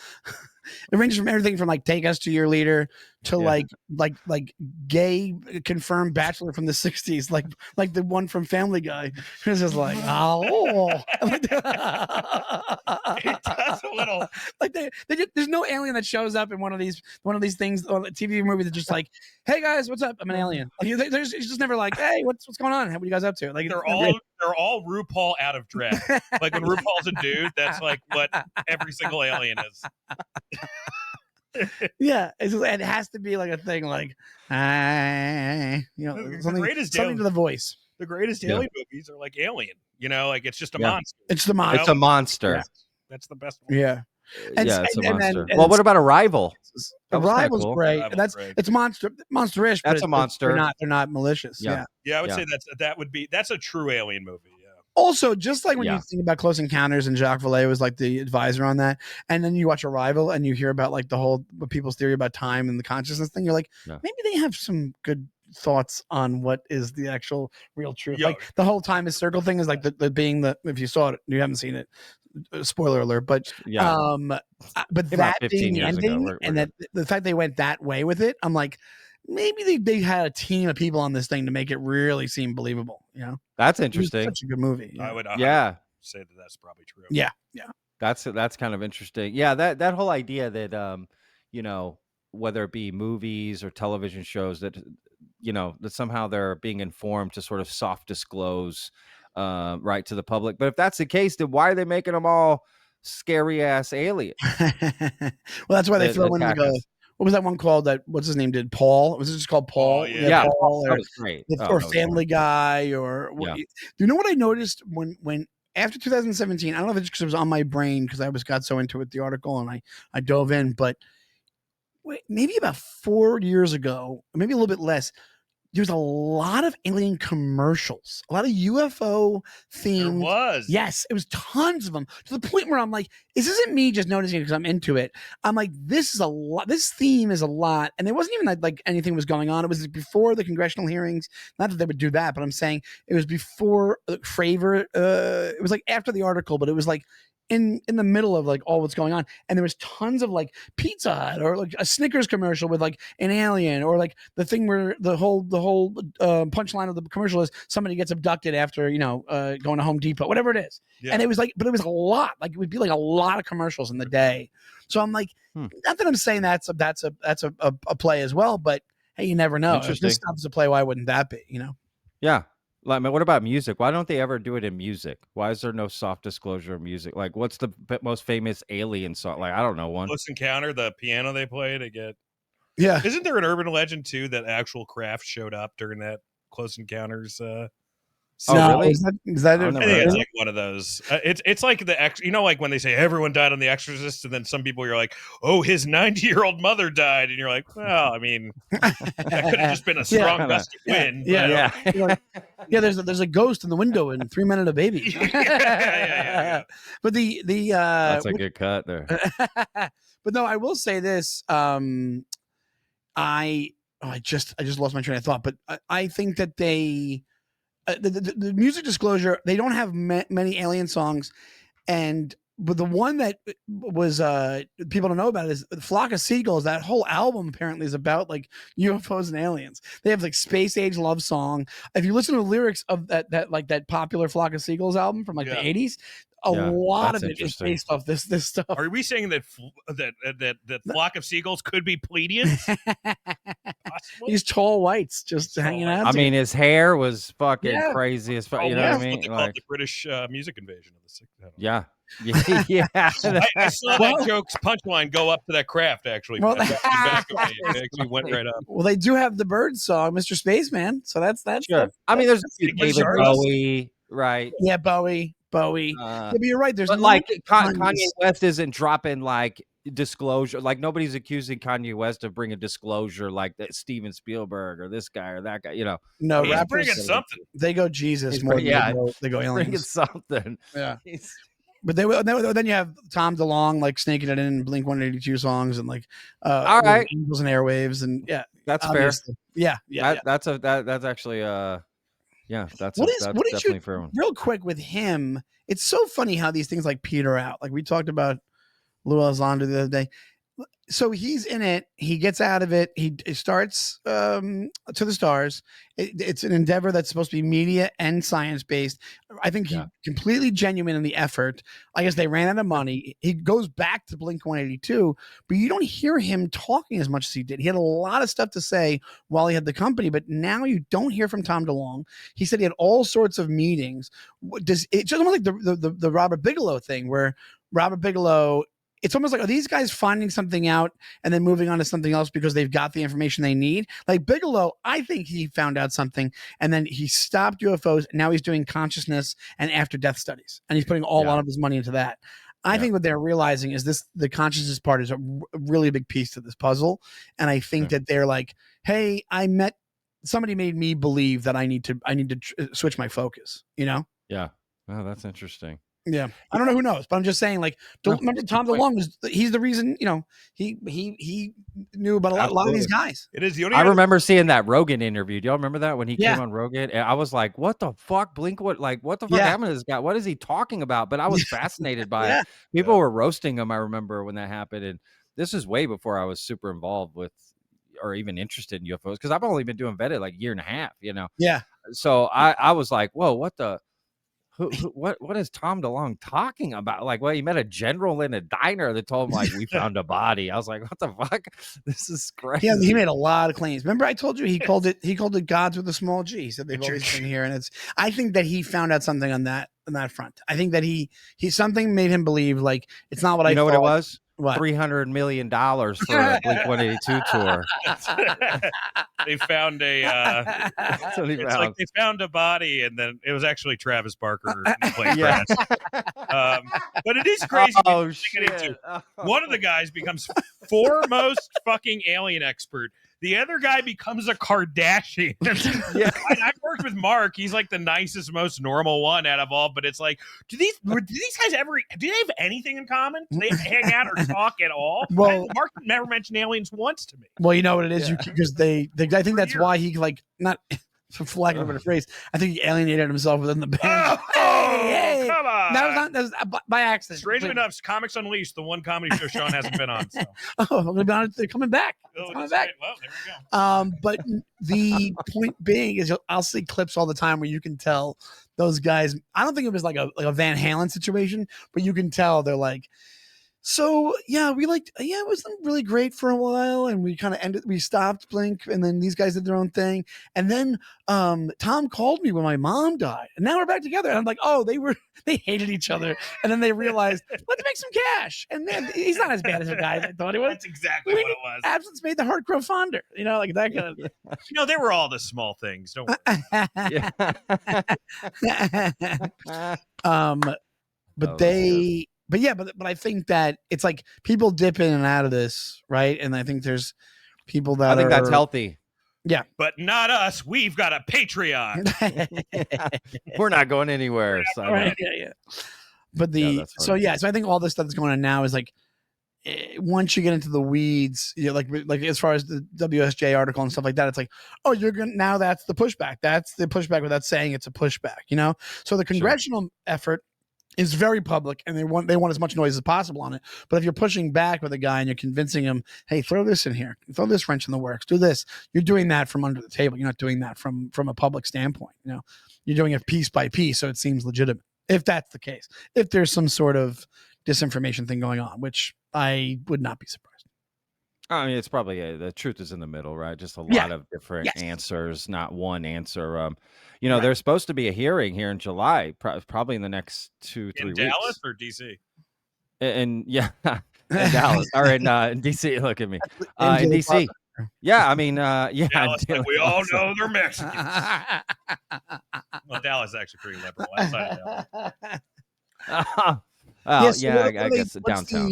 It ranges from everything from like "Take Us to Your Leader" to like gay confirmed bachelor from the '60s, like the one from Family Guy. It's just like, oh, It does a little. like there's no alien that shows up in one of these things or TV movie that's just like, hey guys, what's up? I'm an alien. Like, it's just never like, hey, what's going on? What are you guys up to? Like They're all RuPaul out of dress. Like when RuPaul's a dude, that's like what every single alien is. Yeah, it has to be like a thing, like, something to the voice. The greatest alien movies are like Alien. Like it's just a monster. It's the monster. It's a monster. Yeah. That's the best one. Yeah. It's a monster. Well, what about Arrival? Arrival's cool. great. It's monsterish. That's a monster. They're not malicious. Yeah. I would say that's a true alien movie. Yeah. Also, just like when you think about Close Encounters and Jacques Vallée was like the advisor on that, and then you watch Arrival and you hear about like the whole people's theory about time and the consciousness thing, you're like, maybe they have some good thoughts on what is the actual real truth. Like the whole time is circle thing is like the being if you saw it, you haven't seen it. Spoiler alert, but that being the ending and that the fact they went that way with it, I'm like, maybe they had a team of people on this thing to make it really seem believable. That's interesting. Such a good movie. I would say that's probably true. Yeah. That's kind of interesting. Yeah, that whole idea that whether it be movies or television shows that that somehow they're being informed to sort of soft disclose right to the public. But if that's the case, then why are they making them all scary ass aliens? Well, that's why they throw in like what was that one called that what's his name did? Paul? Was it just called Paul? Paul, that was great. Or Family Guy or do you know what I noticed when after 2017, I don't know if it's because it was on my brain because I got so into it, the article, and I dove in, but maybe about 4 years ago, or maybe a little bit less, there's a lot of alien commercials, a lot of UFO themed. There was. Yes, it was tons of them to the point where I'm like, this isn't me just noticing it because I'm into it. I'm like, this is a lot. This theme is a lot. And it wasn't even like anything was going on. It was before the congressional hearings. Not that they would do that, but I'm saying it was before Fravor. It was like after the article, but it was like in the middle of like all what's going on, and there was tons of like Pizza Hut or like a Snickers commercial with like an alien, or like the thing where the whole punchline of the commercial is somebody gets abducted after going to Home Depot, whatever it is. And it was like, but it was a lot. Like it would be like a lot of commercials in the day. So I'm like, not that I'm saying that's a play as well, but hey, you never know. If this stuff's a play, why wouldn't that be? Yeah. Like, what about music? Why don't they ever do it in music? Why is there no soft disclosure of music? Like, what's the most famous alien song? Like, I don't know one. Close Encounter, the piano they play to get. Yeah. Isn't there an urban legend too that actual craft showed up during that Close Encounters? Really? Is that I think it's like one of those. It's like like when they say everyone died on The Exorcist, and then some people you're like, oh, his 90-year-old mother died, and you're like, well, I mean, that could have just been a strong gust of wind. Yeah. There's a ghost in the window and 3 men and a baby. Yeah. But the that's a good cut there. But no, I will say this. I just lost my train of thought, but I think that they. The music disclosure, they don't have many alien songs, but the one that was people don't know about is Flock of Seagulls. That whole album apparently is about like UFOs and aliens. They have like space age love song. If you listen to the lyrics of that popular Flock of Seagulls album from like the 80s, a lot of it is based off this stuff. Are we saying that Flock of Seagulls could be Pleiadians? These tall whites just hanging out. I mean, his hair was fucking crazy as fuck. You know what I mean? What they called the British music invasion of the 60s. Yeah. I saw that joke's punchline go up to that craft, actually. It actually went right up. Well, they do have the Bird song, Mr. Spaceman. So that's sure. I mean, there's David Bowie, right? Yeah, Bowie. Yeah, but you're right. There's but like Kanye West isn't dropping like disclosure. Like nobody's accusing Kanye West of bringing disclosure like that Steven Spielberg or this guy or that guy. No, he's bringing something. They go Jesus more. They go aliens. Bringing something. Yeah. But then you have Tom DeLonge like snaking it in Blink 182 songs and like all right, Angels and Airwaves, and that's obviously. fair. That's actually that's definitely fair one. Real quick with him, it's so funny how these things like peter out. Like we talked about Lou Elizondo the other day. so he's in it. He gets out of it. He starts to the stars. It's an endeavor that's supposed to be media and science based. I think he's completely genuine in the effort. I guess they ran out of money. He goes back to Blink 182, but you don't hear him talking as much as he did. He had a lot of stuff to say while he had the company, but now you don't hear from Tom DeLonge. He said he had all sorts of meetings. It's almost like the Robert Bigelow thing, where Robert Bigelow, it's almost like, are these guys finding something out and then moving on to something else because they've got the information they need? Like Bigelow, I think he found out something and then he stopped UFOs. And now he's doing consciousness and after death studies, and he's putting a lot of his money into that. I think what they're realizing is the consciousness part is a really big piece to this puzzle. And I think that they're like, hey, somebody made me believe that I need to switch my focus, you know? Yeah. Oh, that's interesting. Yeah, I don't know, who knows, but I'm just saying, like, remember Tom DeLonge he's the reason, he knew about a lot of these guys. It is the only. I remember seeing that Rogan interview. Do y'all remember that when he came on Rogan? And I was like, what the fuck, Blink? What the fuck happened to this guy? What is he talking about? But I was fascinated by it. People were roasting him. I remember when that happened, and this is way before I was super involved with or even interested in UFOs, because I've only been doing Vetted like a year and a half, Yeah. So I was like, whoa, what the. What is Tom DeLonge talking about? Like, well, he met a general in a diner that told him, like, we found a body. I was like, what the fuck? This is crazy. Yeah, he made a lot of claims. Remember, I told you he called it gods with a small G. He said they've always been here, and I think that he found out something on that front. I think that he something made him believe, like, it's not what I thought. What it was? What? $300 million for a Blink 182 tour. They found they found a body, and then it was actually Travis Barker playing grass. But it is crazy. Oh, shit. One of the guys becomes foremost fucking alien expert. The other guy becomes a Kardashian. I've worked with Mark. He's like the nicest, most normal one out of all. But it's like, do these guys do they have anything in common? Do they hang out or talk at all? Well, Mark never mentioned aliens once to me. Well, you know what it is, because I think that's why he, like, not for lack of a better phrase, I think he alienated himself within the band. Hey, come on! That was by accident. Strangely enough, Comics Unleashed, the one comedy show Sean hasn't been on. So. I'm gonna be honest, they're coming back. Coming back. Well, there we go. But the point being is, I'll see clips all the time where you can tell those guys. I don't think it was like a Van Halen situation, but you can tell they're like, so it wasn't really great for a while, and we kind of we stopped Blink, and then these guys did their own thing, and then Tom called me when my mom died, and now we're back together, and I'm like, oh, they hated each other, and then they realized, let's make some cash, and then he's not as bad as the guy I thought he was. That's exactly what it was. Absence made the heart grow fonder, like that kind of. They were all the small things. Don't worry. But I think that it's like people dip in and out of this, right? And I think there's people that that's healthy. Yeah. But not us. We've got a Patreon. We're not going anywhere. Right, yeah. But so I think all this stuff that's going on now is like, once you get into the weeds, like as far as the WSJ article and stuff like that, it's like, oh, now that's the pushback. That's the pushback without saying it's a pushback, So the congressional effort is very public, and they want as much noise as possible on it. But if you're pushing back with a guy and you're convincing him, hey, throw this in here, throw this wrench in the works, do this, you're doing that from under the table. You're not doing that from a public standpoint. You're doing it piece by piece, so it seems legitimate. If that's the case, if there's some sort of disinformation thing going on, which I would not be surprised. I mean, it's probably the truth is in the middle, right? Just a lot of different answers, not one answer. Right. There's supposed to be a hearing here in July, probably in the next 2-3 weeks. In Dallas or DC? In Dallas or in DC. Look at me, in DC. Yeah, I mean, Dallas, like we all know they're Mexicans. Well, Dallas is actually pretty liberal. Outside of Dallas. I guess downtown.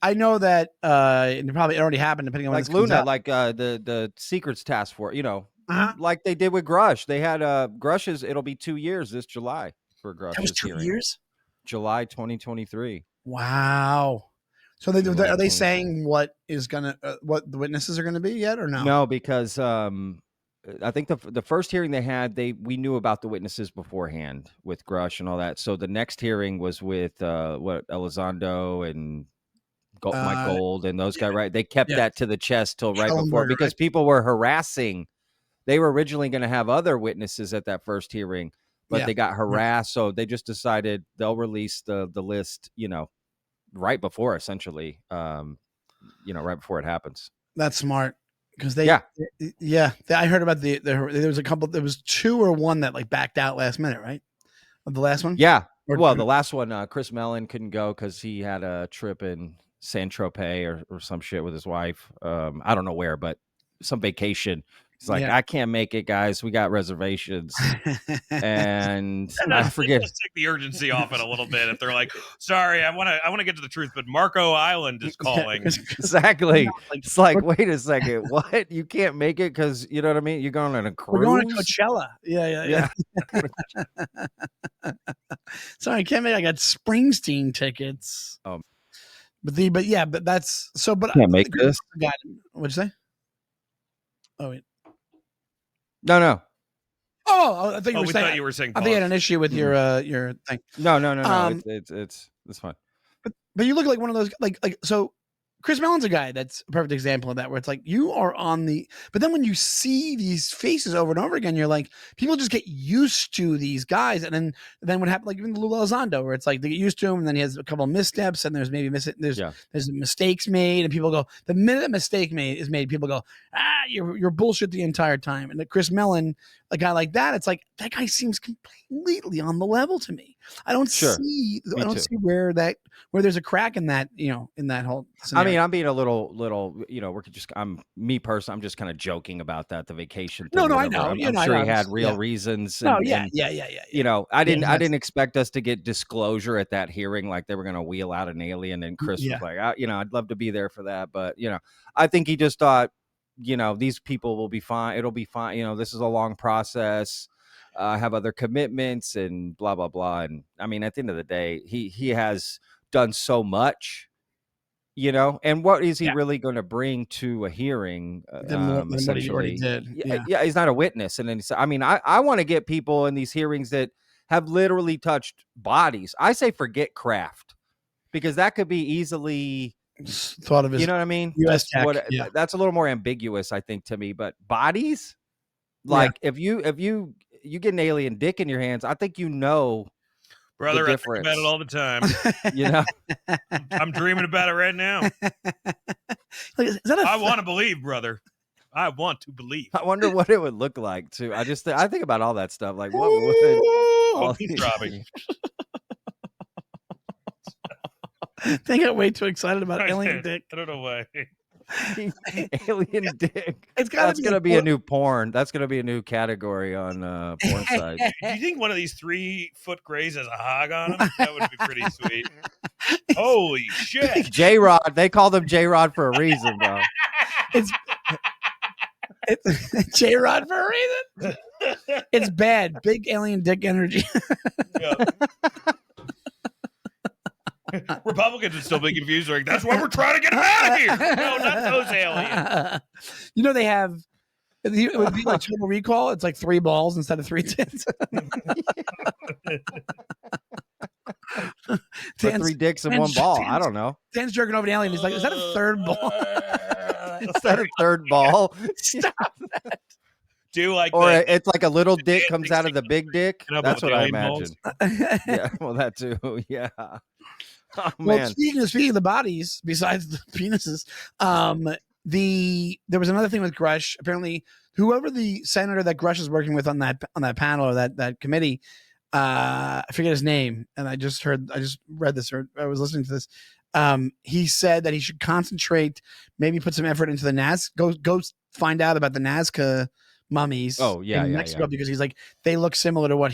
I know that it probably already happened, depending on like Luna, like the Secrets Task Force, like they did with Grush. They had Grush's. It'll be 2 years this July for Grush. That was 2 years. July 2023. Wow. So are they saying what the witnesses are gonna be yet or no? No, because I think the first hearing they had, we knew about the witnesses beforehand with Grush and all that. So the next hearing was with Elizondo and Mike Gold and those guys, right? They kept that to the chest till right before Schellenberger, because people were harassing. They were originally going to have other witnesses at that first hearing, but they got harassed. So they just decided they'll release the list, right before, essentially, right before it happens. That's smart because I heard about there was a couple. There was 2 or 1 that like backed out last minute, right? Of the last one, yeah. Well, the last one, Chris Mellon couldn't go because he had a trip in Saint Tropez or some shit with his wife. I don't know where, but some vacation. He's like, I can't make it, guys. We got reservations. And I forget. Let's take the urgency off it a little bit. If they're like, sorry, I want to get to the truth, but Marco Island is calling. Exactly. It's like, wait a second. What? You can't make it because, you know what I mean? You're going on a cruise? We're going to Coachella. Yeah. Sorry, I can't make it. I got Springsteen tickets. But that's so. But can't make this. What'd you say? Oh, wait. No. Oh, I thought you were saying. I think you had an issue with your thing. No. It's fine. But you look like one of those like so. Chris Mellon's a guy that's a perfect example of that, where it's like you are on the. But then when you see these faces over and over again, you're like, people just get used to these guys, and then what happened, like even Lou Elizondo, where it's like they get used to him, and then he has a couple of missteps, and there's mistakes made, and people go, the minute a mistake is made, people go, you're bullshit the entire time. And Chris Mellon, a guy like that, it's like that guy seems completely on the level to me. I don't see where there's a crack in that, in that whole scenario. I mean, I'm being a little, I'm just kind of joking about that, the vacation thing. No, I know. I'm sure he had real reasons. And, I didn't expect us to get disclosure at that hearing, like they were going to wheel out an alien, and Chris was like, I'd love to be there for that. But, I think he just thought, these people will be fine. It'll be fine. This is a long process. Have other commitments and blah, blah, blah. And I mean, at the end of the day, he has done so much, and what is he really going to bring to a hearing? Than what he already did. Yeah, he's not a witness. And then I want to get people in these hearings that have literally touched bodies. I say forget craft, because that could be easily thought of as, you know what I mean? US That's a little more ambiguous, I think, to me. But bodies, like if you get an alien dick in your hands, I think brother, I think about it all the time. I'm dreaming about it right now. I want to believe, brother. I want to believe. I wonder what it would look like too. I think about all that stuff. Like, what would he's dropping? They got way too excited about alien dick. I don't know why. Alien dick. That's gonna be a new porn. That's gonna be a new category on porn sites. Do you think one of these 3-foot grays has a hog on him? That would be pretty sweet. Holy shit! J-Rod. They called him J-Rod for a reason, bro. It's J-Rod for a reason. It's bad. Big alien dick energy. Republicans would still be confused. Like, that's why we're trying to get him out of here. No, not those aliens. They have. It would be like Total Recall. It's like 3 balls instead of 3 tits. Or 3 dicks in 1 ball. I don't know. Dan's jerking over the alien. He's like, is that a 3rd ball? Is that a 3rd ball? Stop that. It's like a little dick comes out of the big dick. That's what I imagine. Yeah, well, that too. Yeah. Oh, man. Well, speaking of the bodies, besides the penises, there was another thing with Grush. Apparently, whoever the senator that Grush is working with on that panel or that committee, I forget his name, and I just read this, or I was listening to this. He said that he should concentrate, maybe put some effort into the go find out about the Nazca mummies in Mexico, because he's like, they look similar to what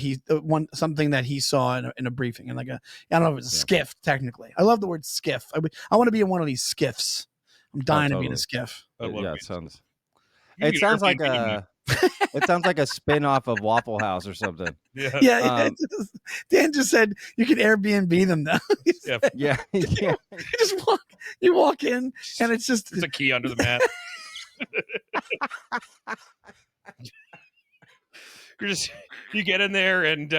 something that he saw in a briefing, and like I don't know if it's a skiff technically. I love the word skiff. I want to be in one of these skiffs. I'm dying to be in a skiff. It sounds like a spin-off of Waffle House or something. Dan just said you can Airbnb them now. Yeah. You walk in and it's a key under the mat. you get in there and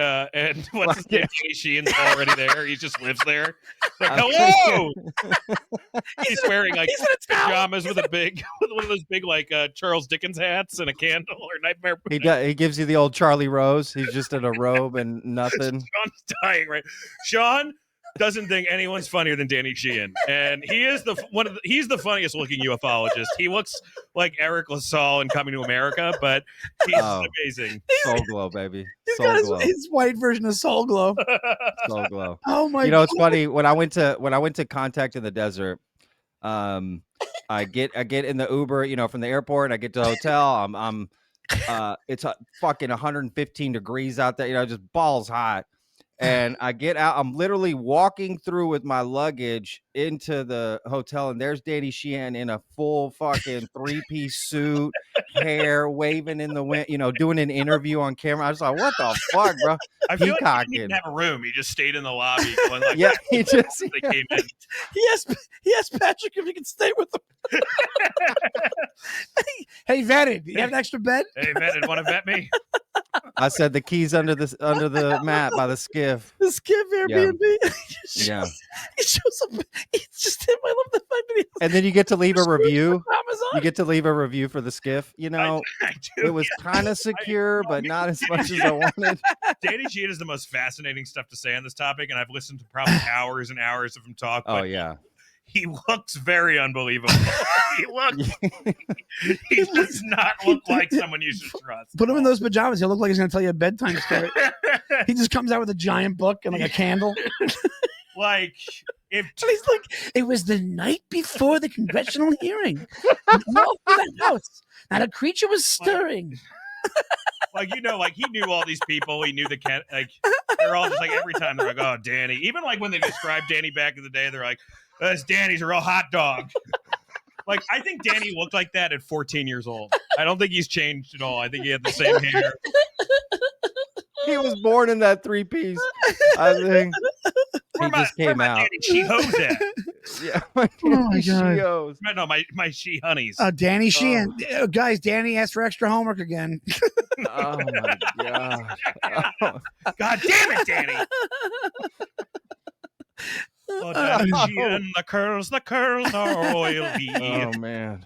what's his name? Danny Sheehan's already there. He just lives there. Like, hello. He's wearing like pajamas with one of those big like Charles Dickens hats and a candle or nightmare. He gives you the old Charlie Rose. He's just in a robe and nothing. Sean's dying, right? Sean doesn't think anyone's funnier than Danny Sheehan, and he is he's the funniest looking ufologist. He looks like Eric LaSalle in Coming to America, but he's amazing. Soul Glow, baby. He's got his white version of Soul Glow. Soul Glow. Oh my! You know, it's funny when I went to Contact in the Desert. I get in the Uber, you know, from the airport. I get to the hotel. It's fucking 115 degrees out there. You know, just balls hot. And I get out, I'm literally walking through with my luggage into the hotel, and there's Danny Sheehan in a full fucking 3-piece suit, hair waving in the wind, you know, doing an interview on camera. I was like, what the fuck, bro? I feel like he didn't have a room. He just stayed in the lobby. Going like, yeah, he just they came in. He asked Patrick if he could stay with him. Hey, vetted, you have an extra bed? Hey, vetted, want to vet me? I said the keys under the mat by the skiff. The skiff Airbnb. Yeah. He shows up. It's just him. I love the fact that and then you get to leave a review. Amazon. You get to leave a review for the skiff. You know, I do, it was kind of secure, but not as much as I wanted. Danny Sheehan is the most fascinating stuff to say on this topic, and I've listened to probably hours and hours of him talk. Oh yeah. He looks very unbelievable. He does not look like someone you should trust. Put him in those pajamas. He'll look like he's going to tell you a bedtime story. He just comes out with a giant book and like a candle. Like, he's like, it was the night before the congressional hearing. Walked through the house. Not a creature was stirring. Like, you know, like he knew all these people. He knew they're all just like every time they're like, oh, Danny. Even like when they described Danny back in the day, they're like, this Danny's a real hot dog. Like, I think Danny looked like that at 14 years old. I don't think he's changed at all. I think he had the same hair. He was born in that 3-piece. I think he just came out. Danny She-Ho's at? Yeah. Oh my God. She-Ho's. No, my She-Honeys. Danny Sheehan. Guys, Danny asked for extra homework again. Oh my God. Oh. God damn it, Danny. Oh, Danny Sheehan, the curls are oily. Oh man.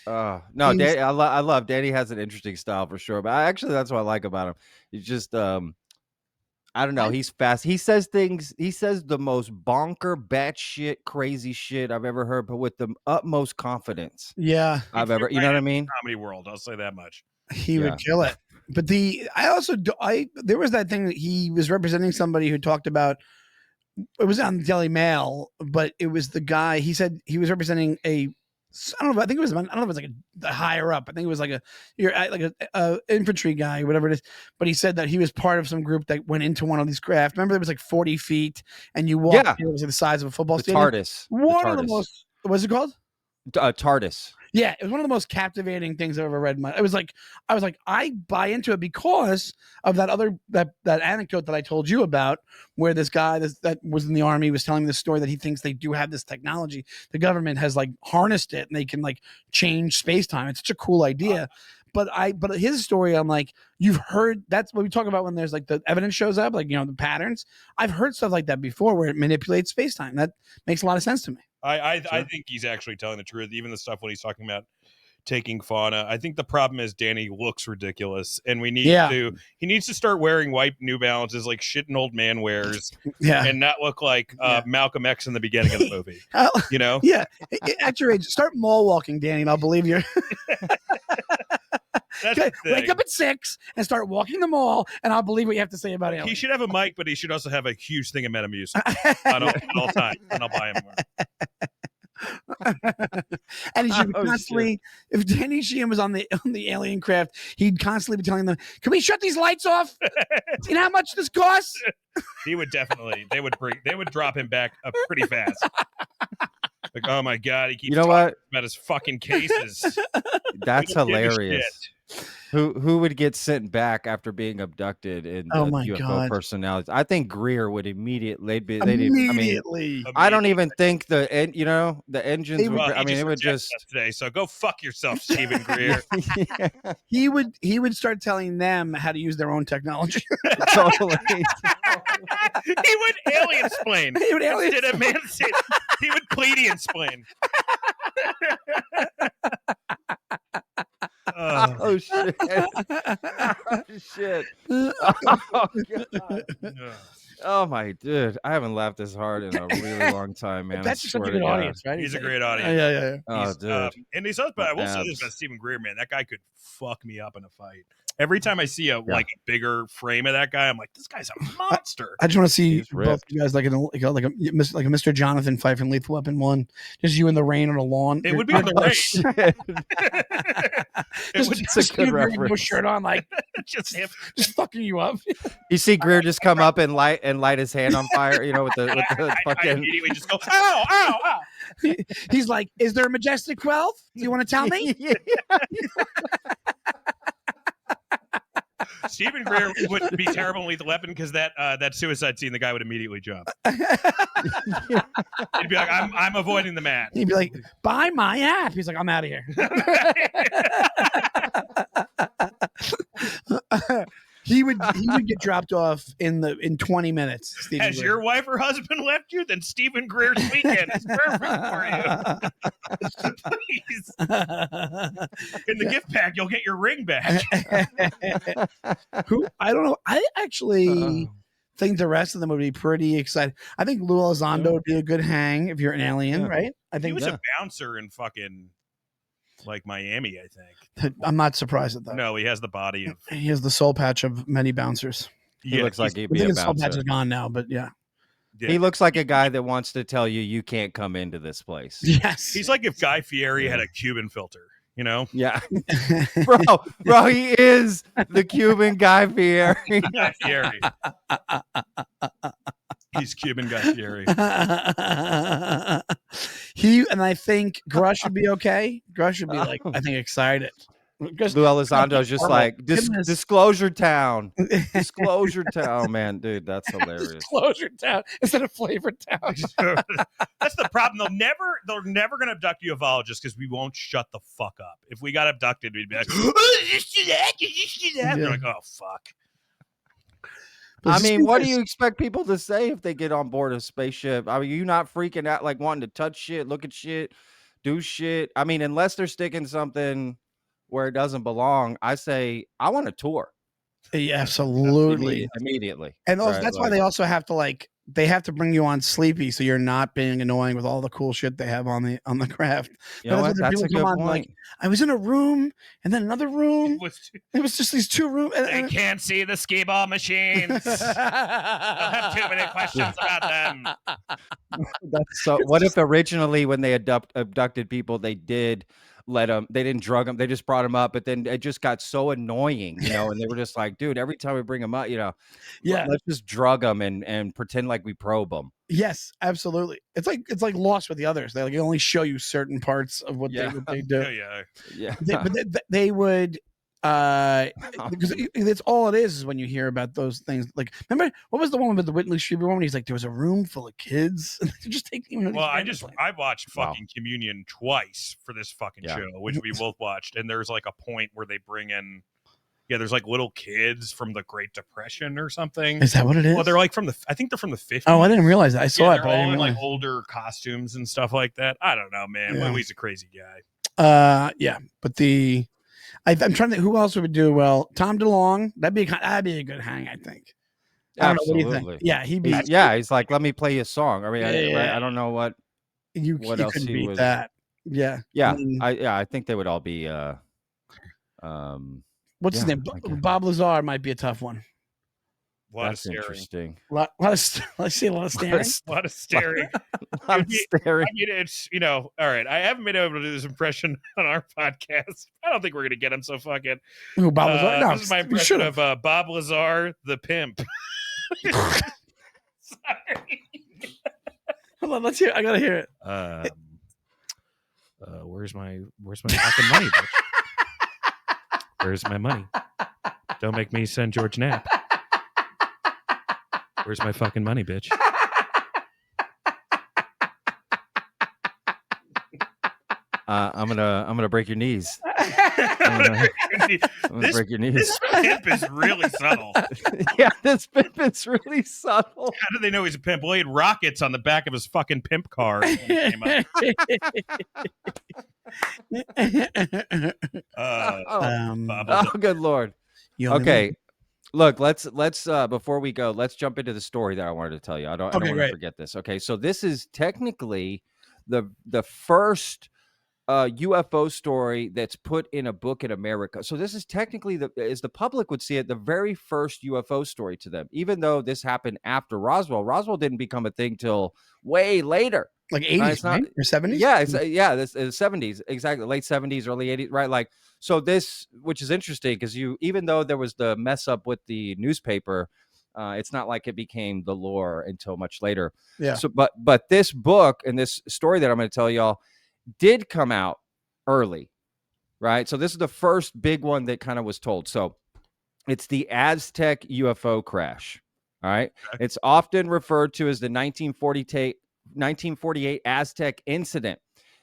No, Danny, I love Danny has an interesting style for sure. But that's what I like about him. He's just I don't know. He's fast. He says things. He says the most bonker, batshit, crazy shit I've ever heard, but with the utmost confidence. Yeah, I've ever. You know what I mean? Comedy world. I'll say that much. He would kill it. But there was that thing that he was representing somebody who talked about. It was on the Daily Mail, but it was the guy. He said he was representing I don't know. I think it was. I don't know if it was like a higher up. I think it was like a infantry guy, whatever it is. But he said that he was part of some group that went into one of these craft. Remember, there was like 40 feet, and you walked. Yeah. It was like the size of a football stadium. TARDIS. One of the most. What's it called? TARDIS. Yeah, it was one of the most captivating things I've ever read. I was like, I buy into it because of that anecdote that I told you about, where this guy that was in the army was telling this story that he thinks they do have this technology. The government has like harnessed it, and they can like change space time. It's such a cool idea. But his story, I'm like, you've heard, that's what we talk about when there's like the evidence shows up, like, you know, the patterns. I've heard stuff like that before where it manipulates space time. That makes a lot of sense to me. I think he's actually telling the truth. Even the stuff when he's talking about taking fauna. I think the problem is Danny looks ridiculous, and he needs to start wearing white New Balances like shit an old man wears, and not look like Malcolm X in the beginning of the movie. You know? Yeah. At your age, start mall walking, Danny, and I'll believe you. Wake up at 6 and start walking the mall, and I'll believe what you have to say about it. He should have a mic, but he should also have a huge thing of Metamucil at all times, and I'll buy him one. And he should constantly, if Danny Sheehan was on the alien craft, he'd constantly be telling them, "Can we shut these lights off? You know how much this costs?" He would definitely. They would drop him back pretty fast. Like, oh my God, he keeps talking about his fucking cases. That's hilarious. Who would get sent back after being abducted in Oh the my UFO God. personalities? I think Greer would immediately. I mean, Immediately. I don't even think the engines would. Well, I mean, it would rejected just us today. So go fuck yourself, Stephen Greer. yeah, he would start telling them how to use their own technology. totally. He would alien explain. He would alien Instead of man, he would Pleiadian explain. Oh shit! Oh, shit! Oh, God. Oh my dude, I haven't laughed this hard in a really long time, man. That's I such a swear good to God. audience, right? He's a great audience. Yeah. Oh, He's, dude. and he's but I will say this Abs. about Stephen Greer, man. That guy could fuck me up in a fight. Every time I see a bigger frame of that guy, I'm like, this guy's a monster. I just want to see He's both ripped. you guys like a Mr. Jonathan fight from Lethal Weapon 1. Just you in the rain on a lawn. It would be in the Oh, rain. shit. It would It's a good you with no reference. shirt on, like just him. just fucking you up. You see Greer just come up and light his hand on fire, you know, with the I fucking. immediately just go, ow, ow, ow. He's like, "Is there a Majestic 12? Do you want to tell me?" Yeah. Stephen Greer would be terrible in Lethal Weapon because that suicide scene, the guy would immediately jump. He'd be like, I'm avoiding the man. He'd be like, "Buy my app." He's like, "I'm out of here." He would get dropped off in 20 minutes. Stephen Has Greer. your wife or husband left you? Then Stephen Greer's weekend is perfect for you. Please. In the gift pack, you'll get your ring back. Who I don't know. I actually think the rest of them would be pretty excited. I think Lou Elizondo would be a good hang if you're an alien, right? I He think was a bouncer in fucking like Miami, I think. I'm not surprised at that. No, he has the body of. He has the soul patch of many bouncers. He looks like he'd I be think a his soul patch bouncer. is gone now, but yeah. He looks like a guy that wants to tell you can't come into this place. Yes. He's like if Guy Fieri had a Cuban filter, you know? Yeah. bro, he is the Cuban Guy Fieri. Guy Fieri. He's Cuban Guy Fieri. I think Grush would be okay. Grush would be like, I think, excited. Lou Elizondo's just like Disclosure Town. Disclosure Town, man, dude, that's hilarious. Disclosure Town instead of Flavor Town. That's the problem. They're never gonna abduct ufologists because we won't shut the fuck up. If we got abducted, we'd be like, oh, did you see that? Did you see that? They're like, oh fuck. I mean, what do you expect people to say if they get on board a spaceship? I mean, you not freaking out, like wanting to touch shit, look at shit, do shit. I mean, unless they're sticking something where it doesn't belong, I say I want a tour. Yeah, absolutely. Immediately. And also, that's why they also have to they have to bring you on sleepy so you're not being annoying with all the cool shit they have on the craft. You know what? That's a good point. Like, I was in a room and then another room. It was just these two rooms. They can't see the skee ball machines. They'll have too many questions about them. That's so. What if originally when they abducted people, they did let them, they didn't drug them, they just brought them up, but then it just got so annoying, you know, and they were just like, dude, every time we bring them up, you know, let's just drug them and pretend like we probe them. Yes, absolutely. It's like Lost with the others. They only show you certain parts of what they do. Yeah. They would. Because it's all it is when you hear about those things. Like, remember what was the one with the Whitley Strieber woman? He's like, there was a room full of kids. Just taking. Well, I watched fucking Communion twice for this fucking show, which we both watched, and there's like a point where they bring in. Yeah, there's like little kids from the Great Depression or something. Is that what it is? Well, they're like I think they're from the 50s. Oh, I didn't realize that. I saw it, but I didn't realize. Like older costumes and stuff like that. I don't know, man. Yeah. Willie's a crazy guy. Yeah, but I'm trying to think who else would do well. Tom DeLonge, that'd be a good hang, I think. Absolutely. What do you think? Yeah, he'd be. He's like, let me play you a song. I mean, I don't know what you else could he beat was. that. Yeah, I think they would all be. What's his name? Bob Lazar might be a tough one. That's interesting. I see a lot of staring. A lot of staring. I mean, it's all right. I haven't been able to do this impression on our podcast. I don't think we're gonna get him so fucking. Who, Bob Lazar? No, this is my impression of Bob Lazar, the pimp. Sorry. Hold on, let's hear. I gotta hear it. Where's my fucking money, bitch? Where's my money? Don't make me send George Knapp. Where's my fucking money, bitch? I'm gonna break your knees. I'm gonna break your knees. This pimp is really subtle. Yeah, this pimp is really subtle. How do they know he's a pimp? Well, he had rockets on the back of his fucking pimp car. When he came up. Good Lord. Okay. Look, let's before we go, let's jump into the story that I wanted to tell you. I don't want to forget this. Okay, so this is technically the first UFO story that's put in a book in America. So this is technically, as the public would see it, the very first UFO story to them. Even though this happened after Roswell, Roswell didn't become a thing till way later, like 80s, right? Or 70s. Yeah, this is 70s, exactly, late 70s, early 80s, right? Like, so this, which is interesting because even though there was the mess up with the newspaper, it's not like it became the lore until much later. Yeah. So, but this book and this story that I'm going to tell y'all did come out early, right? So this is the first big one that kind of was told. So it's the Aztec UFO crash. All right. Okay. It's often referred to as the 1948 Aztec incident.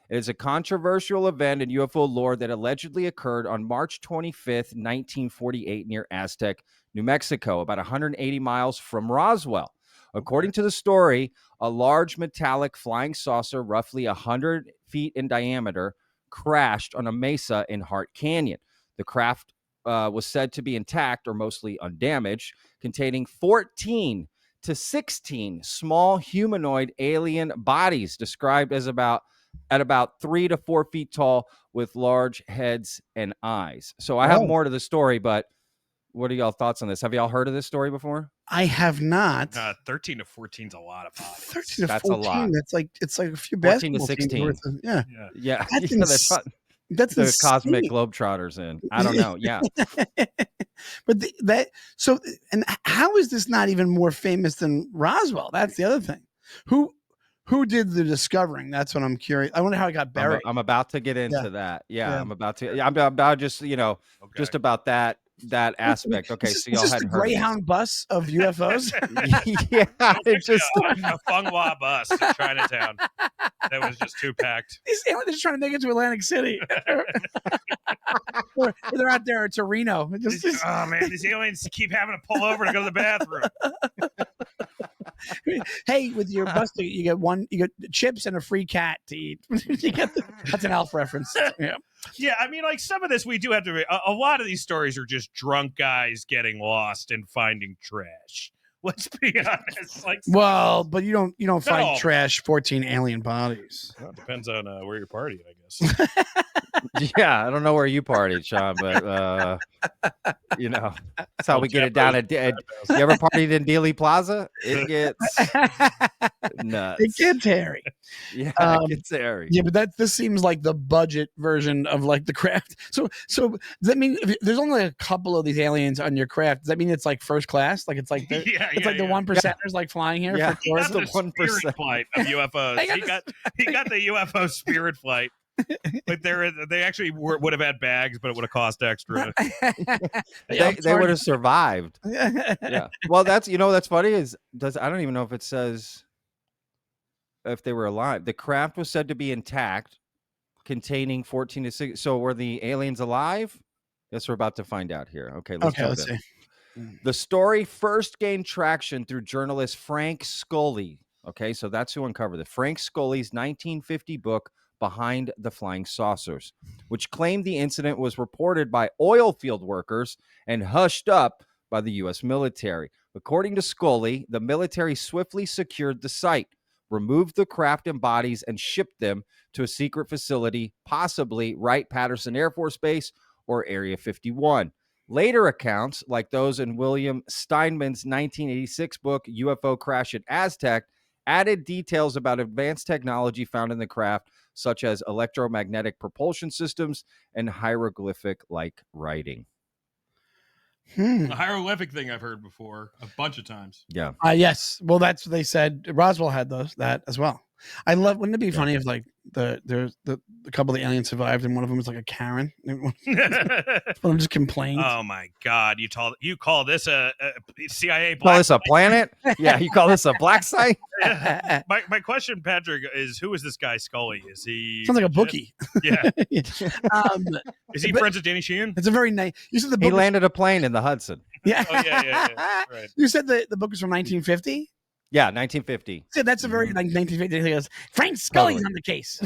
It is a controversial event in UFO lore that allegedly occurred on March 25th, 1948, near Aztec, New Mexico, about 180 miles from Roswell. According to the story, a large metallic flying saucer, roughly 100 feet in diameter, crashed on a mesa in Hart Canyon. The craft was said to be intact or mostly undamaged, containing 14 to 16 small humanoid alien bodies, described as about 3 to 4 feet tall, with large heads and eyes. So I have more to the story, but what are y'all thoughts on this? Have y'all heard of this story before? I have not. 13 to 14 is a lot of bodies. 13 to that's 14. A lot. It's like a few 14 to basketball 16. Worth of, yeah. That's the insane. Cosmic Globetrotters in. I don't know. Yeah. But and how is this not even more famous than Roswell? That's the other thing. Who did the discovering? That's what I'm curious. I wonder how it got buried. I'm about to get into that. Yeah, I'm about to. I'm about just just about that aspect. Okay, so y'all had the Greyhound bus of UFOs. Yeah, it's just a Funghua bus in Chinatown that was just too packed. These aliens are trying to make it to Atlantic City. or they're out there to Reno. Oh man, these aliens keep having to pull over to go to the bathroom. Hey, with your bus ticket, you get chips and a free cat to eat. That's an Alf reference. Yeah, I mean, like some of this we do have to. A lot of these stories are just drunk guys getting lost and finding trash. Let's be honest. Like, well, but you don't find trash 14 alien bodies. Well, it depends on where you're partying, I guess. Yeah, I don't know where you partied, Sean, but that's how we get it down at. You ever partied in Dealey Plaza? It gets nuts. It gets hairy. Yeah, it gets hairy. Yeah, but this seems like the budget version of like the craft. So does that mean if there's only a couple of these aliens on your craft? Does that mean it's like first class? Like it's like the 1%ers like flying here. Yeah, for the 1% flight of UFOs. He got the UFO spirit flight. Like they actually would have had bags, but it would have cost extra. They would have survived. Yeah. Well, that's funny I don't even know if it says if they were alive. The craft was said to be intact, containing 14 to 6. So were the aliens alive? Guess we're about to find out here. Okay, let's see. The story first gained traction through journalist Frank Scully. Okay, so that's who uncovered it. Frank Scully's 1950 book, Behind the Flying Saucers, which claimed the incident was reported by oil field workers and hushed up by the U.S. military. According to Scully, the military swiftly secured the site, removed the craft and bodies, and shipped them to a secret facility, possibly Wright-Patterson Air Force Base or Area 51. Later accounts, like those in William Steinman's 1986 book, UFO Crash at Aztec, added details about advanced technology found in the craft, such as electromagnetic propulsion systems and hieroglyphic-like writing. The hieroglyphic thing I've heard before a bunch of times. Yeah. Yes. Well, that's what they said. Roswell had that as well. I love. Wouldn't it be funny if like the couple of the aliens survived and one of them was like a Karen? One of them just complained. Oh my God! You call this a CIA? Call this a planet? Yeah, you call this a black site? My question, Patrick, is who is this guy Scully? Is he Sounds like a bookie. Yeah. um, Is he friends with Danny Sheehan? It's a very nice. You said the book He landed a plane in the Hudson. Yeah. Oh yeah. Right. You said the book was from 1950. Yeah, 1950. So that's a very like 1950. He goes, Frank Scully's on the case.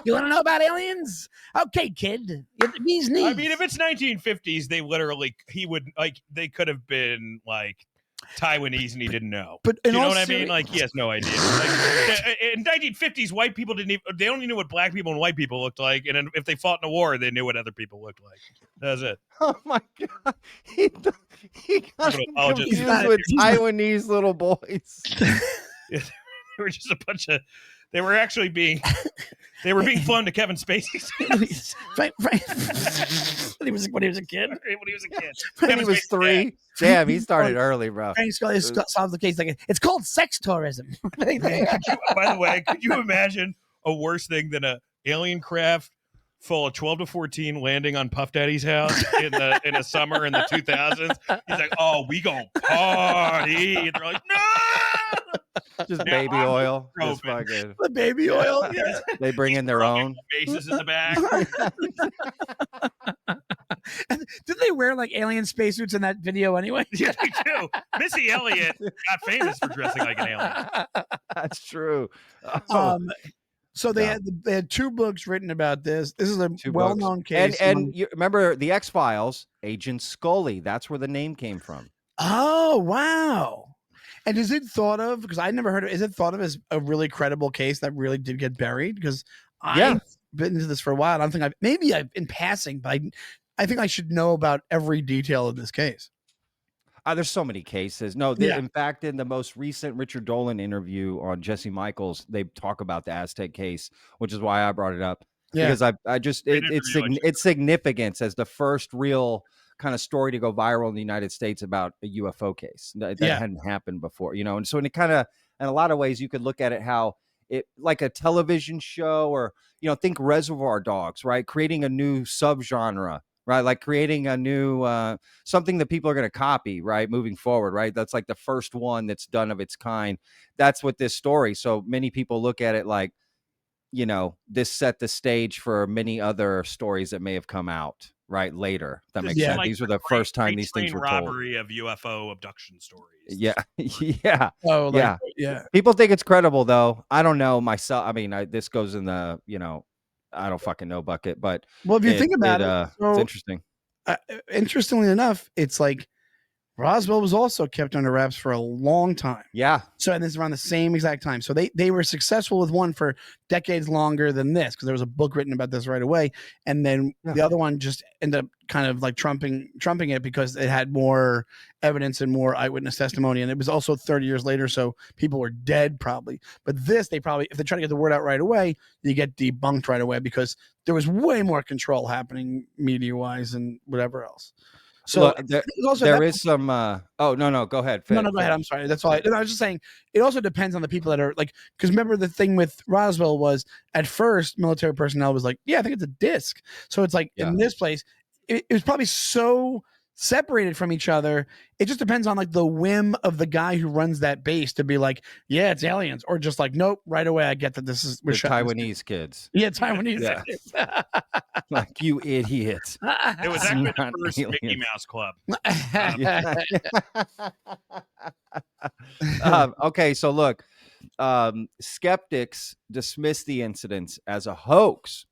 You want to know about aliens? Okay, kid. These knees. I mean, if it's 1950s, they could have been like Taiwanese and he didn't know. But you know what I mean? Like he has no idea. Like, in 1950s, white people they only knew what black people and white people looked like, and then if they fought in a war, they knew what other people looked like. That's it. Oh my God, he got confused not- with Taiwanese little boys. They were just a bunch of. They were actually being flown to Kevin Spacey's house. when he was a kid. When he was 3. Damn, he started early, bro. Frank Scully solved the case. Like it's called sex tourism. By the way, could you imagine a worse thing than a alien craft full of 12 to 14 landing on Puff Daddy's house in a summer in the 2000s? He's like, "Oh, we gonna party," and they're like, "No." Just baby oil. Just fucking, The baby oil. Yeah. they bring in their own. Bases in the back. Didn't they wear like alien spacesuits in that video anyway? Yeah, they do. Missy Elliott got famous for dressing like an alien. That's true. Oh. So they had 2 books written about this. This is a well-known case. And you remember the X-Files, Agent Scully. That's where the name came from. Oh, wow. And is it thought of, because I never heard of it, is it thought of as a really credible case that really did get buried? Because I've been into this for a while. I don't think I've in passing, but I think I should know about every detail of this case. There's so many cases. No, in fact, in the most recent Richard Dolan interview on Jesse Michaels, they talk about the Aztec case, which is why I brought it up. Yeah. Because I just its significance as the first real kind of story to go viral in the United States about a UFO case that hadn't happened before, and so in a lot of ways you could look at it how it like a television show or think Reservoir Dogs, right? Creating a new subgenre, right? Like creating a new something that people are going to copy, right? Moving forward, right? That's like the first one that's done of its kind. That's what this story. So many people look at it like, this set the stage for many other stories that may have come out right later. That makes sense. These were the first time these things were told. Robbery of UFO abduction stories. Yeah. Yeah. Oh, yeah. People think it's credible though. I don't know myself. I mean, this goes in the, I don't fucking know bucket, but if you think about it, it's interesting. Interestingly enough, it's like Roswell was also kept under wraps for a long time. Yeah. So, and this is around the same exact time. So they were successful with one for decades longer than this, because there was a book written about this right away. And then the other one just ended up kind of like trumping it because it had more evidence and more eyewitness testimony. And it was also 30 years later. So people were dead probably. But this, if they try to get the word out right away, you get debunked right away because there was way more control happening media wise and whatever else. So there is some. Oh no, go ahead. No, go ahead. I'm sorry. That's all. I was just saying. It also depends on the people that are like. Because remember the thing with Roswell was at first military personnel was like, yeah, I think it's a disc. So it's like in this place, it was probably so separated from each other. It just depends on like the whim of the guy who runs that base to be like, yeah, it's aliens, or just like, nope, right away. I get that we're Taiwanese kids. Yeah, Taiwanese kids. Like you idiots. It was actually the first Mickey Mouse Club. Okay, so look, skeptics dismiss the incidents as a hoax,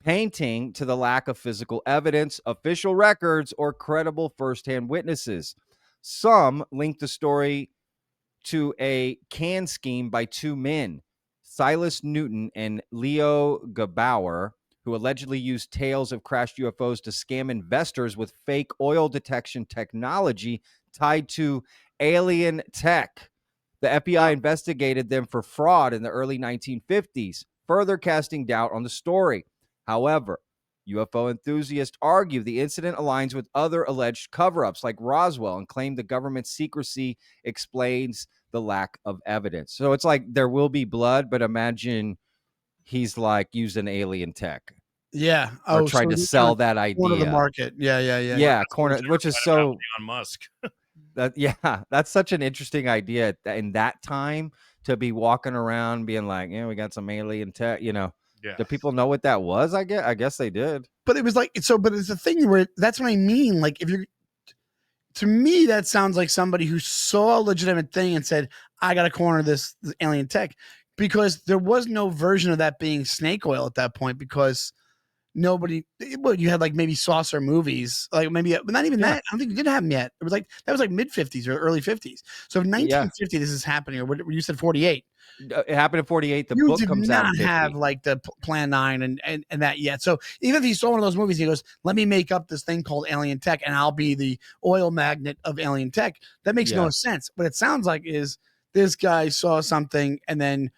painting to the lack of physical evidence, official records, or credible firsthand witnesses. Some link the story to a can scheme by 2 men, Silas Newton and Leo Gebauer, who allegedly used tales of crashed UFOs to scam investors with fake oil detection technology tied to alien tech. The FBI investigated them for fraud in the early 1950s, further casting doubt on the story. However, UFO enthusiasts argue the incident aligns with other alleged cover-ups like Roswell and claim the government's secrecy explains the lack of evidence. So it's like there will be blood, but imagine he's like using alien tech Yeah. or Oh, tried so to he's trying sell to that corner the idea. market. Yeah. Yeah, corner, which is so Elon Musk. that's such an interesting idea in that time to be walking around being like, yeah, we got some alien tech, Yeah. Do people know what that was? I guess they did. But it was like so. But it's a thing where that's what I mean. Like if you're to me, that sounds like somebody who saw a legitimate thing and said, I got to corner this alien tech, because there was no version of that being snake oil at that point, because nobody, well, you had like maybe saucer movies, like maybe, but not even Yeah. that. I don't think you did have them yet. It was like, that was like mid 50s or early 50s. So in Yeah. 1950, this is happening, or what you said 48. It happened in 48. The You book did comes out in not 50. have like the Plan 9 and that yet. So even if he saw one of those movies, he goes, let me make up this thing called alien tech and I'll be the oil magnet of alien tech. That makes Yeah. no sense. What it sounds like is this guy saw something and then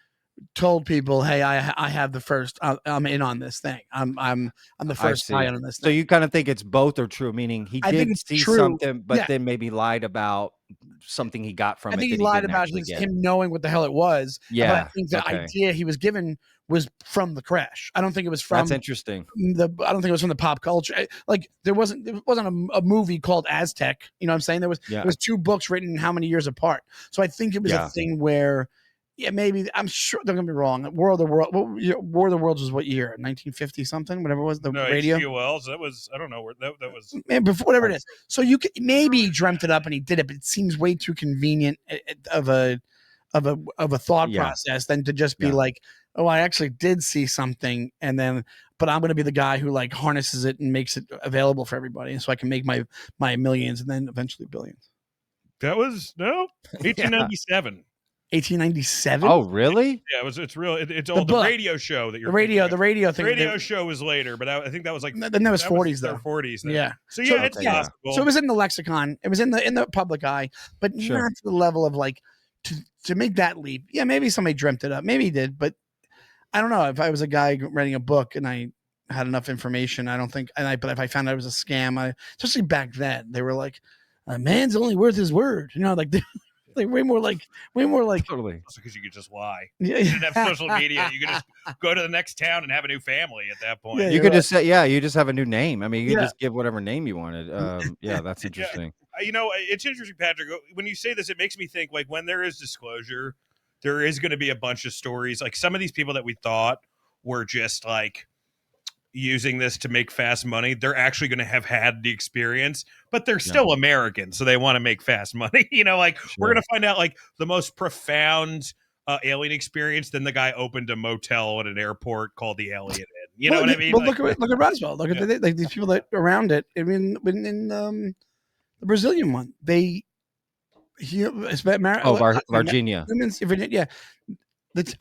told people, hey, I have the first, I'm in on this thing. I'm the I first see. guy on this So thing. you kind of think it's both are true, meaning he I think did it's see true. something, but Yeah. then maybe lied about something he got from I it think that he he lied didn't about actually get. him knowing what the hell it was. But I Yeah. think the Okay. idea he was given was from the crash. I don't think it was from That's interesting. I don't think it was from the pop culture. Like there wasn't a movie called Aztec. You know what I'm saying? There Yeah. was two books written how many years apart. So I think it was Yeah. a thing where, yeah, maybe I'm sure. Don't get me wrong. War of the Worlds was what year? 1950 something, whatever it was. The No, radio. H.G. Wells. That was, I don't know where that was. Man, before whatever it is. So you could maybe he dreamt it up and he did it, but it seems way too convenient of a thought Yeah. process than to just be Yeah. like, oh, I actually did see something, and then, but I'm going to be the guy who like harnesses it and makes it available for everybody, so I can make my millions and then eventually billions. That was 1897. 1897. Oh, really? Yeah, it's real. It's old. The book. radio show that you're The radio The thing. radio show was later, but I think that was like Then there was 40s though. 40s. Then. Yeah. So yeah, it's okay, yeah. possible. So it was in the lexicon. It was in the public eye, but Sure. not to the level of like to make that leap. Yeah, maybe somebody dreamt it up. Maybe he did, but I don't know. If I was a guy writing a book and I had enough information, I don't think. But if I found out it was a scam, especially back then, they were like, "A man's only worth his word." You know, like way more like Totally. Because you could just lie. yeah, You didn't have social media. You could just go to the next town and have a new family at that point. Yeah, You you're could right. just say, yeah, you just have a new name. I mean, you could Yeah. just give whatever name you wanted. Yeah, that's interesting. You know, it's interesting, Patrick. When you say this, it makes me think like when there is disclosure, there is going to be a bunch of stories. Like some of these people that we thought were just like using this to make fast money, they're actually going to have had the experience, but they're still American, so they want to make fast money. You know, like we're going to find out like the most profound alien experience. Then the guy opened a motel at an airport called the Alien Inn. You know what I mean? Well, Like, look at Roswell. Look at like these people that around it. I mean, in the Brazilian one, Virginia. Yeah.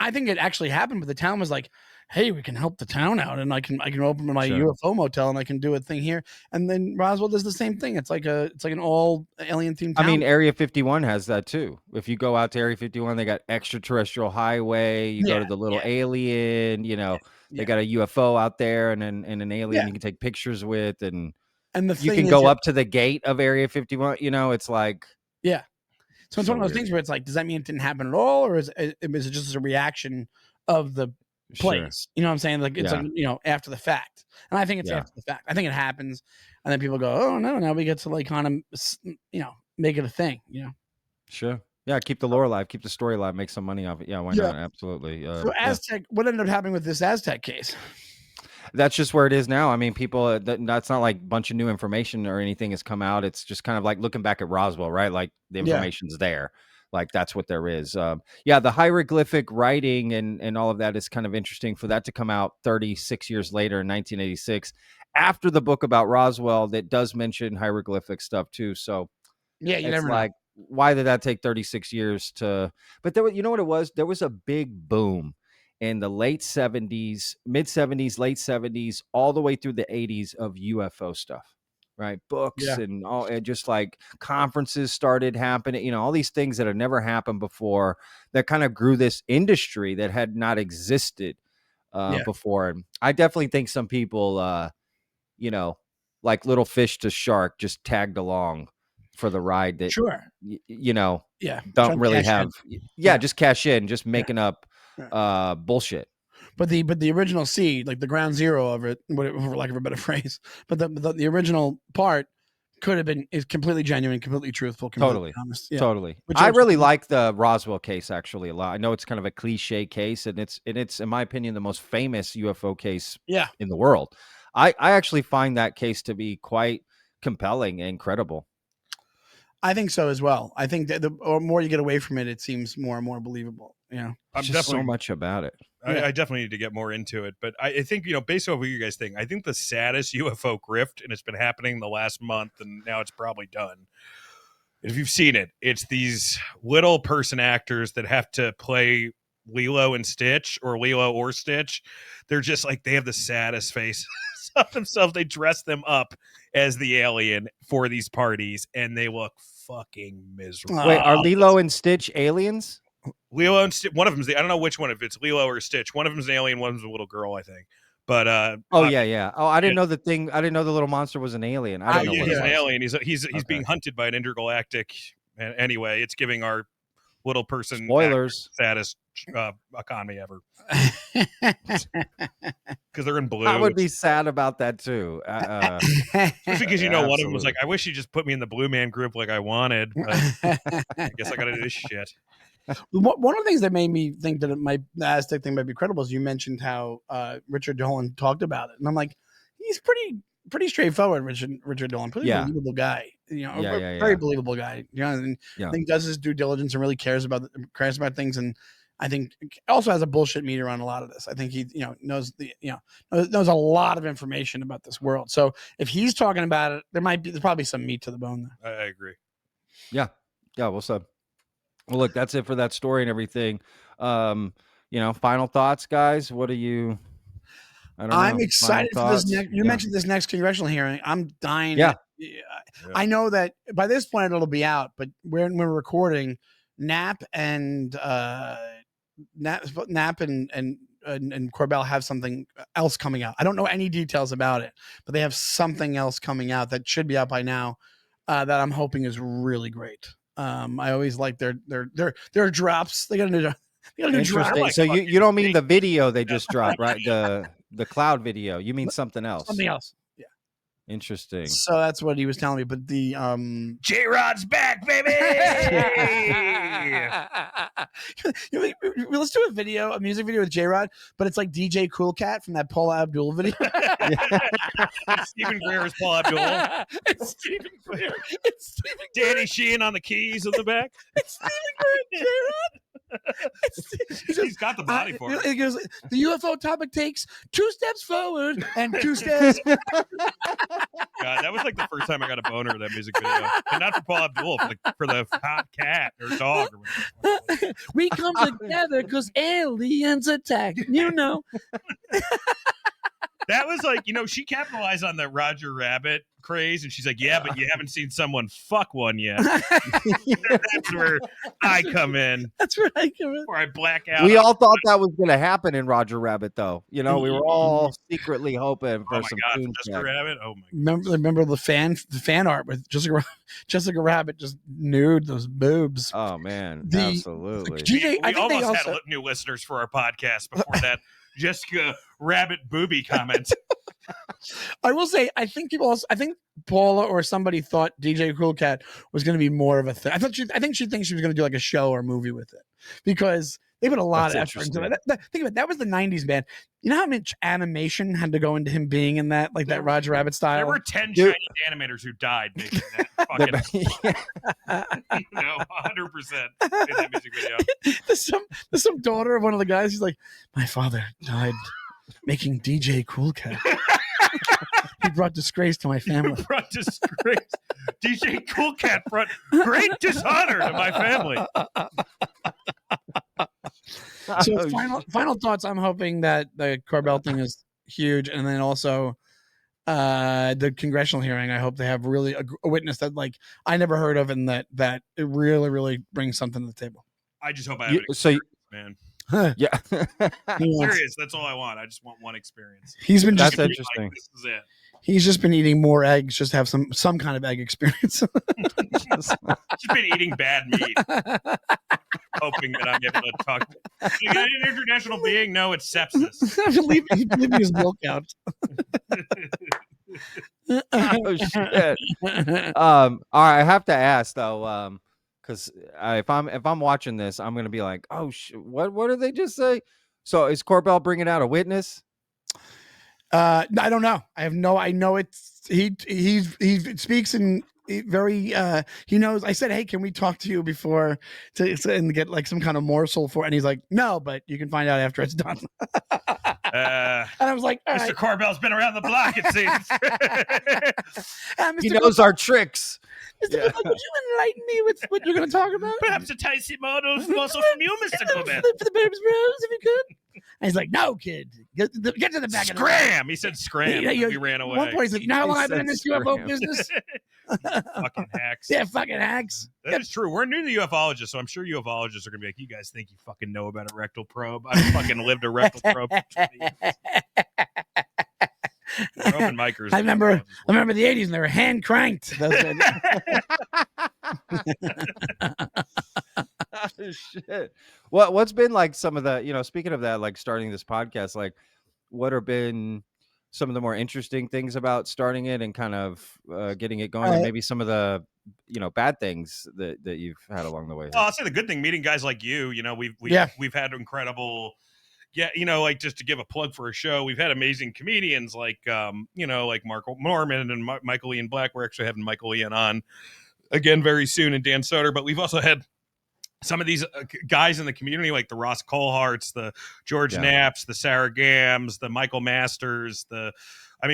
I think it actually happened, but the town was like, hey, we can help the town out, and I can open my UFO motel and I can do a thing here. And then Roswell does the same thing. It's like an all alien themed town. I mean, Area 51 has that too. If you go out to Area 51, they got extraterrestrial highway. You go to the little alien, they got a UFO out there and an alien you can take pictures with. And the you thing can go up to the gate of Area 51. It's like, yeah. So it's one of those weird. things where it's like, does that mean it didn't happen at all? Or is it just a reaction of the place? Sure. You know what I'm saying? Like it's like, after the fact. And I think it's after the fact. I think it happens. And then people go, oh no, now we get to like kind of, make it a thing, Sure. Yeah. Keep the lore alive, keep the story alive, make some money off it. Yeah. Why not? Absolutely. So Aztec, what ended up happening with this Aztec case? That's just where it is now. I mean, people, that's not like a bunch of new information or anything has come out. It's just kind of like looking back at Roswell, right? Like the information's there. Like that's what there is. The hieroglyphic writing and all of that is kind of interesting for that to come out 36 years later in 1986 after the book about Roswell that does mention hieroglyphic stuff too. So yeah, you it's never like, know. why did that take 36 years to, but there, you know what it was? There was a big boom in the late 70s, mid 70s, late 70s, all the way through the 80s of UFO stuff, right? Books and all, and just like conferences started happening, all these things that had never happened before that kind of grew this industry that had not existed before. And I definitely think some people, like little fish to shark, just tagged along for the ride that Sure. you know Yeah. don't really have. Just cash in, just making up bullshit. But the original seed, like the ground zero of it, for lack of a better phrase, but the original part is completely genuine, completely truthful, completely honest. Yeah. Totally. I really like the Roswell case actually a lot. I know it's kind of a cliche case, and it's in my opinion the most famous UFO case in the world. I actually find that case to be quite compelling and credible. I think so as well. I think that the more you get away from it, it seems more and more believable. I'm just so much about it. I definitely need to get more into it, but I think, based on what you guys think, I think the saddest UFO grift, and it's been happening the last month, and now it's probably done. If you've seen it, it's these little person actors that have to play Lilo and Stitch or Lilo or Stitch. They're just like, they have the saddest face of themselves. They dress them up as the alien for these parties, and they look fucking miserable. Wait, are Lilo and Stitch aliens? Lilo and Stitch, one of them, I don't know which one, if it's Lilo or Stitch. One of them's an alien, one of them's a little girl, I think. But yeah. Oh, I didn't know the thing. I didn't know the little monster was an alien. I didn't know he's an alien. He's being hunted by an intergalactic. And anyway, it's giving our little person spoilers saddest economy ever. Because they're in blue. I would be sad about that too. Especially because one of them was like, I wish you just put me in the Blue Man group like I wanted. But I guess I got to do this shit. One of the things that made me think that the Aztec thing might be credible is you mentioned how Richard Dolan talked about it, and I'm like, he's pretty straightforward. Richard Dolan, pretty believable guy. Very believable guy. And I think does his due diligence and really cares about things, and I think also has a bullshit meter on a lot of this. I think he knows knows a lot of information about this world. So if he's talking about it, there's probably some meat to the bone there. I agree. Yeah. Well said. Well, look, that's it for that story and everything. Final thoughts, guys. What are you? I'm excited for this next. You mentioned this next congressional hearing. I'm dying. Yeah. I know that by this point it'll be out, but when we're recording, Knapp and Corbell have something else coming out. I don't know any details about it, but they have something else coming out that should be out by now. That I'm hoping is really great. I always like their drops. They got a new drop. So you don't mean the video they just dropped, right? The cloud video. You mean something else? Something else. Yeah. Interesting. So that's what he was telling me. But the J-Rod's back, baby. Let's do a music video with J-Rod, but it's like DJ Cool Cat from that Paula Abdul video. Stephen Greer's Paula Abdul. It's Stephen Greer. Danny Sheehan on the keys in the back. It's Stephen Greer, J-Rod. He's got the body for it. He goes, the UFO topic takes 2 steps forward and 2 steps. God, that was like the first time I got a boner in that music video, and not for Paul Abdul, for the hot cat or dog or whatever. We come together because aliens attack. That was like, she capitalized on the Roger Rabbit craze, and she's like, yeah, but you haven't seen someone fuck one yet. That's where I come in. Where I black out. We all thought that was going to happen in Roger Rabbit, though. We were all secretly hoping for some. Oh my God, Jessica Rabbit. Oh my God. Remember the fan art with Jessica Rabbit just nude, those boobs. Oh man, absolutely. We almost had new listeners for our podcast before that Jessica Rabbit booby comment. I will say, I think Paula or somebody thought DJ Cool Cat was going to be more of a thing. I think she thinks she was going to do like a show or a movie with it, because they put a lot of effort into it. Think of it. That was the 90s, man. You know how much animation had to go into him being in that, like that Roger Rabbit style? There were 10 Chinese animators who died making that fucking 100% in that music video. There's some daughter of one of the guys. He's like, my father died making DJ Cool Cat. He brought disgrace to my family. DJ Cool Cat brought great dishonor to my family. So final thoughts. I'm hoping that the Corbell thing is huge, and then also the congressional hearing. I hope they have really a witness that like I never heard of, and that it really, really brings something to the table. I just hope I have man. Yeah. I'm serious. That's all I want. I just want one experience. He's been that's interesting. Like, this is it. He's just been eating more eggs, just to have some kind of egg experience. Just been eating bad meat, hoping that I'm able to talk. You got an international being? No, it's sepsis. Leave his milk out. Oh shit. All right, I have to ask though, because if I'm watching this, I'm gonna be like, oh what did they just say? So is Corbell bringing out a witness? I don't know. I know it's he speaks in very he knows. I said, hey, can we talk to you before and get like some kind of morsel for, and he's like, no, but you can find out after it's done. And I was like, Mr. Right. Corbell's been around the block, it seems. He knows our tricks. Mr. Corbell, would you enlighten me with what you're going to talk about? Perhaps a tasty morsel from you, Mr. Corbell. For the Burbs Bros, if you could. And he's like, no, kid. Get to the back of the room. Scram! He said scram. We ran away. At one point, he's like, you know how long He I've been in said this UFO scram. business? Fucking hacks. Yeah, fucking hacks. That is true. We're new to ufologists, so I'm sure ufologists are going to be like, you guys think you fucking know about a rectal probe? I fucking lived a rectal probe for 20 years. Open micers. I remember the 80s and they were hand cranked. Oh, shit. What's been like some of the, speaking of that, like starting this podcast, like what have been some of the more interesting things about starting it and kind of getting it going, and maybe some of the bad things that you've had along the way? Oh, I'll say the good thing, meeting guys like you, we've had incredible, like just to give a plug for a show, we've had amazing comedians like like Mark Norman and Michael Ian Black. We're actually having Michael Ian on again very soon, and Dan Soder, but we've also had some of these guys in the community, like the Ross Coleharts, the George Knapps, the Sarah Gams, the Michael Masters,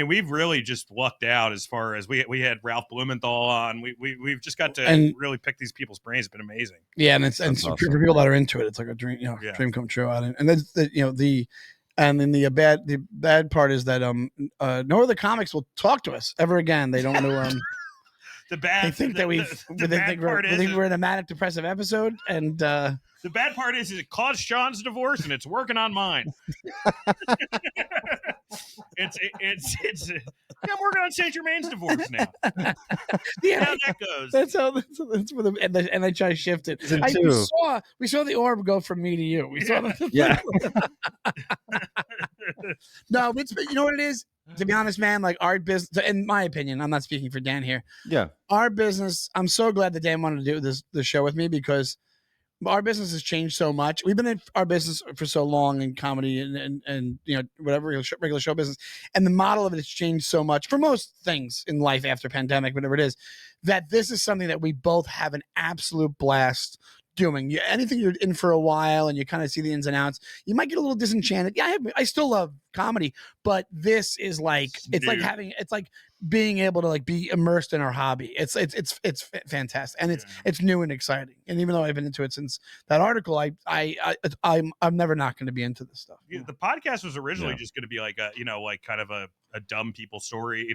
we've really just lucked out as far as we had Ralph Blumenthal on. We've just got to really pick these people's brains. It's been amazing. Yeah, and awesome. For people that are into it, it's like a dream, dream come true. And then the bad part is that no other comics will talk to us ever again. They don't know. They think that we're in a manic depressive episode, and the bad part is it caused Sean's divorce, and it's working on mine. I'm working on Saint Germain's divorce now. Yeah, how that goes. That's for them, and they try to shift it. We saw the orb go from me to you. We saw No, it's, you know what it is? To be honest, man, like our business, in my opinion, I'm not speaking for Dan here. Yeah. Our business, I'm so glad that Dan wanted to do this show with me, because our business has changed so much. We've been in our business for so long in comedy and whatever regular show business, and the model of it has changed so much for most things in life after pandemic, whatever it is, that this is something that we both have an absolute blast doing. Anything you're in for a while and you kind of see the ins and outs, you might get a little disenchanted. Yeah, I still love comedy, but this is like, it's like being able to like be immersed in our hobby. It's fantastic, and it's new and exciting. And even though I've been into it since that article, I'm never not going to be into this stuff. Yeah, the podcast was originally just going to be like a kind of a dumb people story,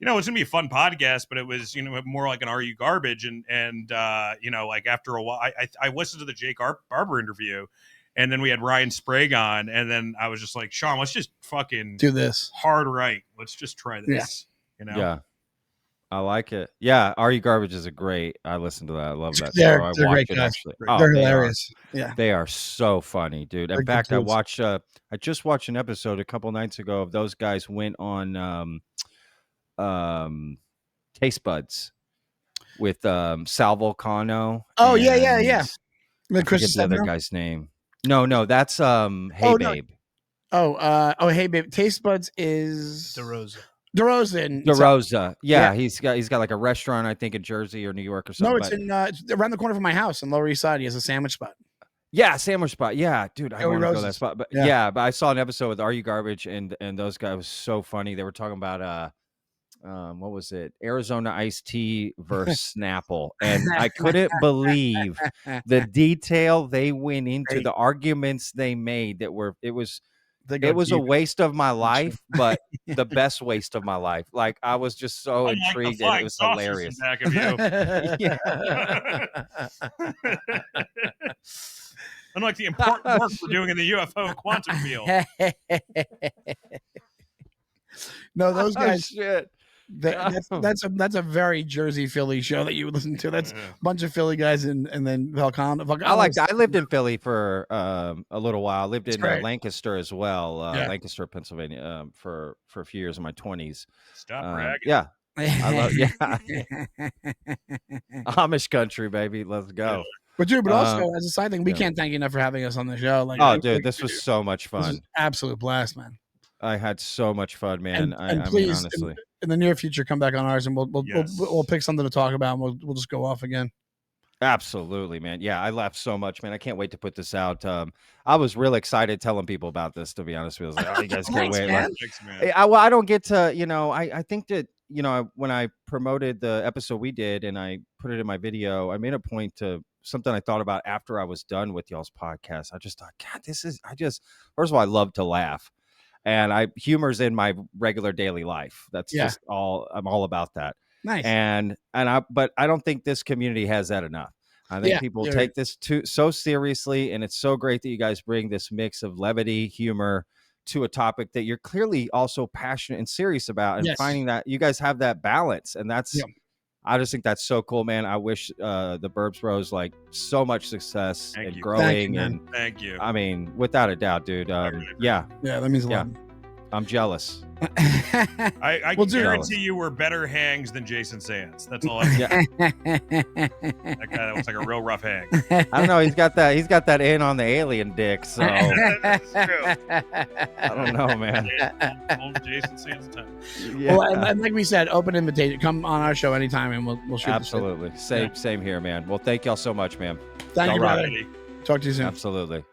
it's gonna be a fun podcast, but it was, more like an Are You Garbage? And like after a while, I listened to the Jake Barber interview, and then we had Ryan Sprague on, and then I was just like, Sean, let's just fucking do this hard right. Let's just try this. Yeah. I like it. Yeah, Are You Garbage is I listened to that. I love that. They're show. great guys. They're hilarious. They are so funny, dude. In fact, I just watched an episode a couple nights ago of those guys went on Taste Buds with Sal Vulcano. Oh yeah. The other guy's name. No, that's Hey Babe. Oh, Hey Babe. Taste Buds is DeRosa. Yeah, he's got like a restaurant, I think, in Jersey or New York or something. No, it's around the corner from my house on Lower East Side. He has a sandwich spot. Yeah, sandwich spot. Yeah, dude, I want to go to that spot. But but I saw an episode with Are You Garbage, and those guys was so funny. They were talking about what was it? Arizona iced tea versus Snapple. And I couldn't believe the detail they went into, the arguments they made it was a waste of my life, but the best waste of my life. Like I was just so intrigued, and it was hilarious. Back of you. Unlike the important work we're doing in the UFO quantum field. No, those guys. Oh, shit. That's a very Jersey Philly show that you would listen to. That's a bunch of Philly guys and then I lived in Philly for a little while. I lived in Lancaster as well, Lancaster, Pennsylvania, for a few years in my 20s. Stop bragging. Yeah. I love Amish country, baby. Let's go. But also as a side thing, we can't thank you enough for having us on the show. This was so much fun. This was absolute blast, man. I had so much fun, man. And please, mean, honestly, in the near future, come back on ours, and we'll pick something to talk about, and we'll just go off again. Absolutely, man. Yeah, I laughed so much, man. I can't wait to put this out. I was real excited telling people about this, to be honest with you. I was like, oh, you guys can't wait. Thanks, man. I don't get to, I think that, when I promoted the episode we did and I put it in my video, I made a point to something I thought about after I was done with y'all's podcast. I just thought, God, first of all, I love to laugh. And humor's in my regular daily life. That's just I'm all about that. Nice. But I don't think this community has that enough. I think people take this so seriously, and it's so great that you guys bring this mix of levity, humor to a topic that you're clearly also passionate and serious about, and finding that you guys have that balance. And that's, I just think that's so cool, man. I wish the Burbs Bros so much success and growing. Thank you. I mean, without a doubt, dude. That means a lot. I'm jealous. I can guarantee you we're better hangs than Jason Sands. That's all I can. That guy looks like a real rough hang. I don't know. He's got that in on the alien dick. So that's true. I don't know, man. Old Jason Sands time. Yeah. Well, and like we said, open invitation. Come on our show anytime, and we'll shoot. Absolutely. Same here, man. Well, thank y'all so much, man. Thank you, brother. Talk to you soon. Absolutely.